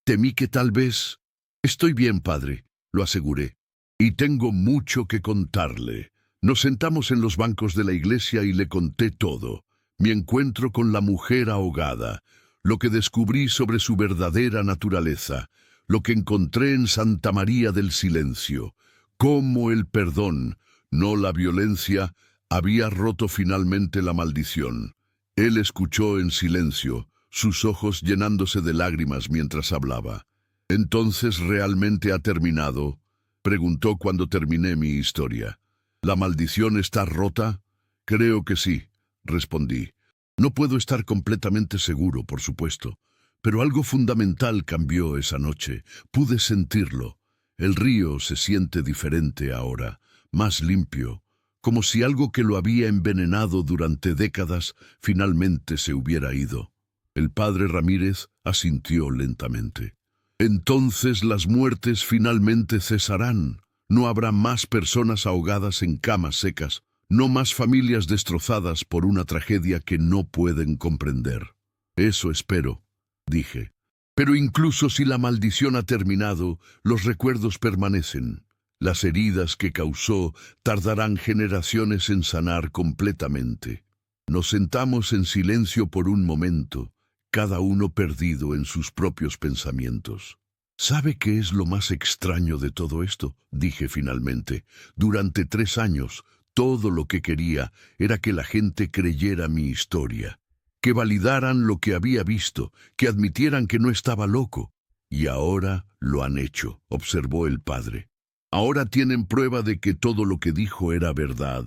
Temí que tal vez... Estoy bien, padre, lo aseguré. Y tengo mucho que contarle. Nos sentamos en los bancos de la iglesia y le conté todo. Mi encuentro con la mujer ahogada, lo que descubrí sobre su verdadera naturaleza, lo que encontré en Santa María del Silencio, cómo el perdón, no la violencia, había roto finalmente la maldición. Él escuchó en silencio, sus ojos llenándose de lágrimas mientras hablaba. «¿Entonces realmente ha terminado?», preguntó cuando terminé mi historia. «¿La maldición está rota?». «Creo que sí», respondí. «No puedo estar completamente seguro, por supuesto, Pero algo fundamental cambió esa noche. Pude sentirlo. El río se siente diferente ahora, más limpio, como si algo que lo había envenenado durante décadas finalmente se hubiera ido. El padre Ramírez asintió lentamente. Entonces las muertes finalmente cesarán. No habrá más personas ahogadas en camas secas, no más familias destrozadas por una tragedia que no pueden comprender. Eso espero, dije. Pero incluso si la maldición ha terminado, los recuerdos permanecen. Las heridas que causó tardarán generaciones en sanar completamente. Nos sentamos en silencio por un momento, cada uno perdido en sus propios pensamientos. ¿Sabe qué es lo más extraño de todo esto?, dije finalmente. Durante 3 años, todo lo que quería era que la gente creyera mi historia, que validaran lo que había visto, que admitieran que no estaba loco. Y ahora lo han hecho, observó el padre. Ahora tienen prueba de que todo lo que dijo era verdad.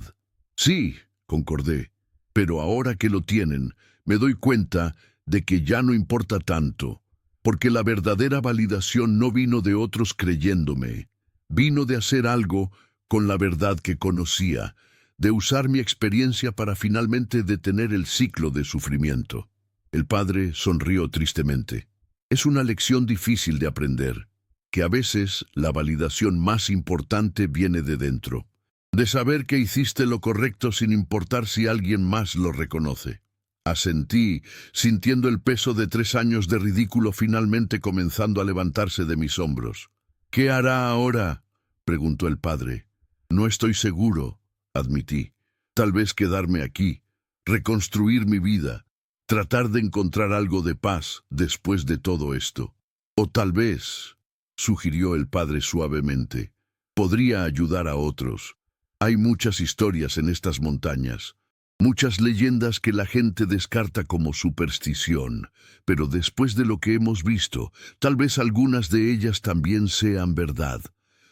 Sí, concordé, pero ahora que lo tienen, me doy cuenta de que ya no importa tanto, porque la verdadera validación no vino de otros creyéndome, vino de hacer algo con la verdad que conocía, de usar mi experiencia para finalmente detener el ciclo de sufrimiento. El padre sonrió tristemente. Es una lección difícil de aprender, que a veces la validación más importante viene de dentro, de saber que hiciste lo correcto sin importar si alguien más lo reconoce. Asentí, sintiendo el peso de 3 años de ridículo finalmente comenzando a levantarse de mis hombros. ¿Qué hará ahora?, preguntó el padre. No estoy seguro, admití. Tal vez quedarme aquí, reconstruir mi vida, tratar de encontrar algo de paz después de todo esto. O tal vez, sugirió el padre suavemente, podría ayudar a otros. Hay muchas historias en estas montañas, muchas leyendas que la gente descarta como superstición, pero después de lo que hemos visto, tal vez algunas de ellas también sean verdad.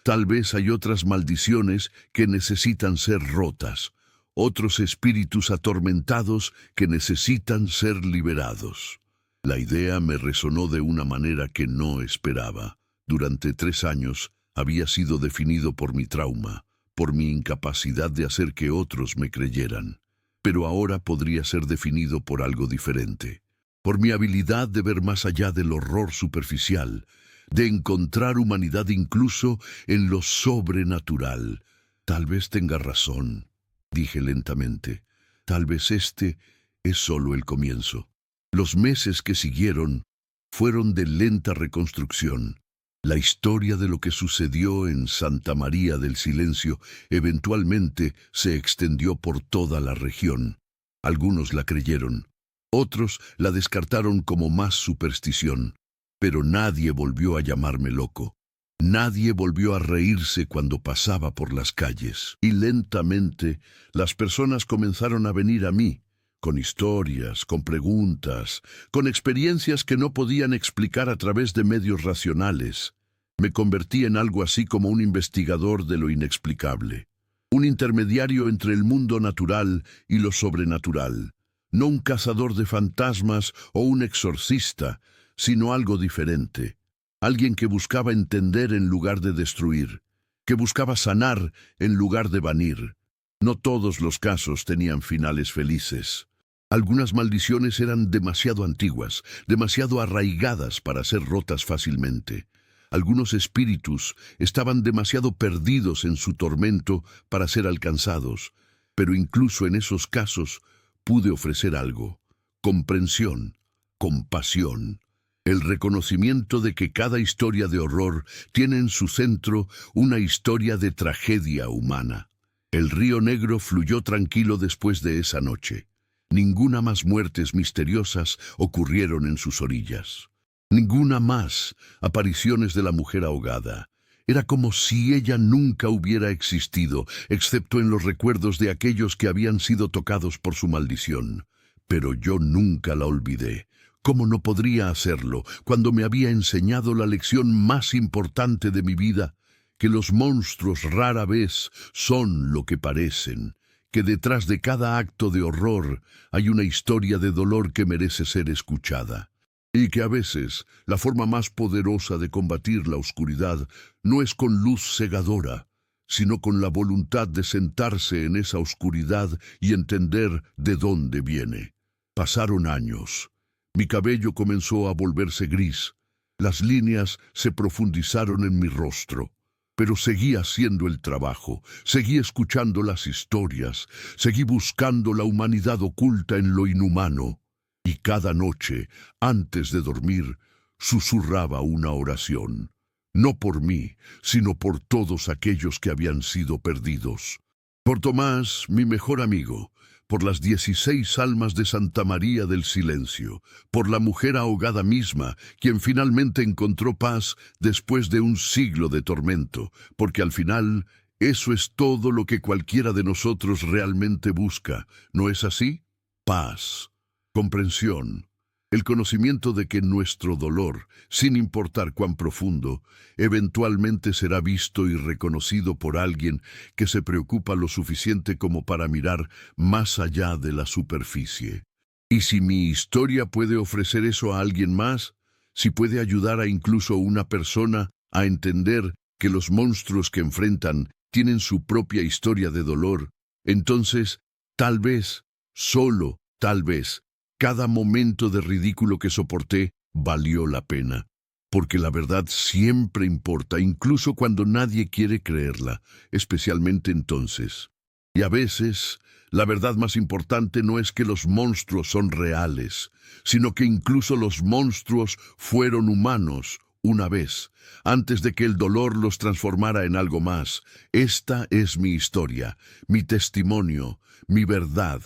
Tal vez hay otras maldiciones que necesitan ser rotas, otros espíritus atormentados que necesitan ser liberados. La idea me resonó de una manera que no esperaba. Durante 3 años había sido definido por mi trauma, por mi incapacidad de hacer que otros me creyeran. Pero ahora podría ser definido por algo diferente, por mi habilidad de ver más allá del horror superficial, de encontrar humanidad incluso en lo sobrenatural. Tal vez tenga razón, dije lentamente. Tal vez este es solo el comienzo. Los meses que siguieron fueron de lenta reconstrucción. La historia de lo que sucedió en Santa María del Silencio eventualmente se extendió por toda la región. Algunos la creyeron, otros la descartaron como más superstición, pero nadie volvió a llamarme loco. Nadie volvió a reírse cuando pasaba por las calles. Y lentamente las personas comenzaron a venir a mí, con historias, con preguntas, con experiencias que no podían explicar a través de medios racionales. Me convertí en algo así como un investigador de lo inexplicable, un intermediario entre el mundo natural y lo sobrenatural, no un cazador de fantasmas o un exorcista, sino algo diferente, alguien que buscaba entender en lugar de destruir, que buscaba sanar en lugar de banir. No todos los casos tenían finales felices. Algunas maldiciones eran demasiado antiguas, demasiado arraigadas para ser rotas fácilmente. Algunos espíritus estaban demasiado perdidos en su tormento para ser alcanzados, pero incluso en esos casos pude ofrecer algo: comprensión, compasión, el reconocimiento de que cada historia de horror tiene en su centro una historia de tragedia humana. El río Negro fluyó tranquilo después de esa noche. Ninguna más muertes misteriosas ocurrieron en sus orillas. Ninguna más apariciones de la mujer ahogada. Era como si ella nunca hubiera existido, excepto en los recuerdos de aquellos que habían sido tocados por su maldición. Pero yo nunca la olvidé. ¿Cómo no podría hacerlo cuando me había enseñado la lección más importante de mi vida? Que los monstruos rara vez son lo que parecen, que detrás de cada acto de horror hay una historia de dolor que merece ser escuchada. Y que a veces la forma más poderosa de combatir la oscuridad no es con luz cegadora, sino con la voluntad de sentarse en esa oscuridad y entender de dónde viene. Pasaron años. Mi cabello comenzó a volverse gris. Las líneas se profundizaron en mi rostro. Pero seguí haciendo el trabajo, seguí escuchando las historias, seguí buscando la humanidad oculta en lo inhumano. Y cada noche, antes de dormir, susurraba una oración. No por mí, sino por todos aquellos que habían sido perdidos. Por Tomás, mi mejor amigo, por las 16 almas de Santa María del Silencio, por la mujer ahogada misma, quien finalmente encontró paz después de un siglo de tormento, porque al final eso es todo lo que cualquiera de nosotros realmente busca, ¿no es así? Paz, comprensión, el conocimiento de que nuestro dolor, sin importar cuán profundo, eventualmente será visto y reconocido por alguien que se preocupa lo suficiente como para mirar más allá de la superficie. Y si mi historia puede ofrecer eso a alguien más, si puede ayudar a incluso una persona a entender que los monstruos que enfrentan tienen su propia historia de dolor, entonces, tal vez, solo tal vez, cada momento de ridículo que soporté valió la pena, porque la verdad siempre importa, incluso cuando nadie quiere creerla, especialmente entonces. Y a veces, la verdad más importante no es que los monstruos son reales, sino que incluso los monstruos fueron humanos una vez, antes de que el dolor los transformara en algo más. Esta es mi historia, mi testimonio, mi verdad.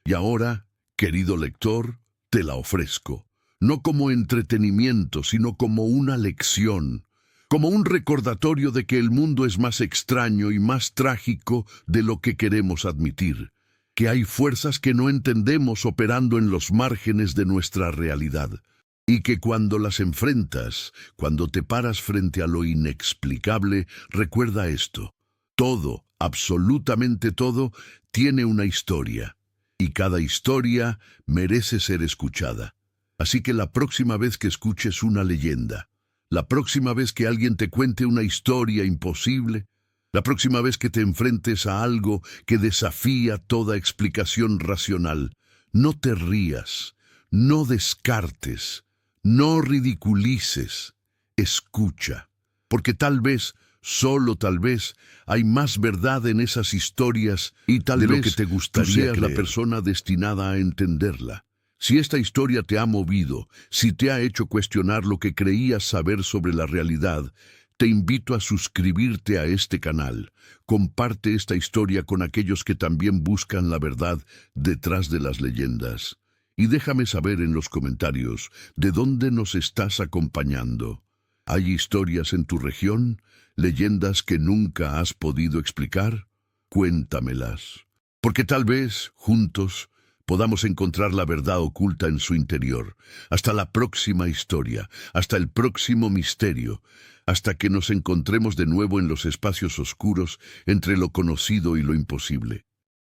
Y ahora, querido lector, te la ofrezco, no como entretenimiento, sino como una lección, como un recordatorio de que el mundo es más extraño y más trágico de lo que queremos admitir, que hay fuerzas que no entendemos operando en los márgenes de nuestra realidad, y que cuando las enfrentas, cuando te paras frente a lo inexplicable, recuerda esto: todo, absolutamente todo, tiene una historia. Y cada historia merece ser escuchada. Así que la próxima vez que escuches una leyenda, la próxima vez que alguien te cuente una historia imposible, la próxima vez que te enfrentes a algo que desafía toda explicación racional, no te rías, no descartes, no ridiculices, escucha, porque tal vez, solo tal vez, hay más verdad en esas historias y tal vez lo que te gustaría tú seas la persona destinada a entenderla. Si esta historia te ha movido, si te ha hecho cuestionar lo que creías saber sobre la realidad, te invito a suscribirte a este canal. Comparte esta historia con aquellos que también buscan la verdad detrás de las leyendas. Y déjame saber en los comentarios de dónde nos estás acompañando. ¿Hay historias en tu región? ¿Leyendas que nunca has podido explicar? Cuéntamelas. Porque tal vez, juntos, podamos encontrar la verdad oculta en su interior. Hasta la próxima historia, hasta el próximo misterio, hasta que nos encontremos de nuevo en los espacios oscuros entre lo conocido y lo imposible.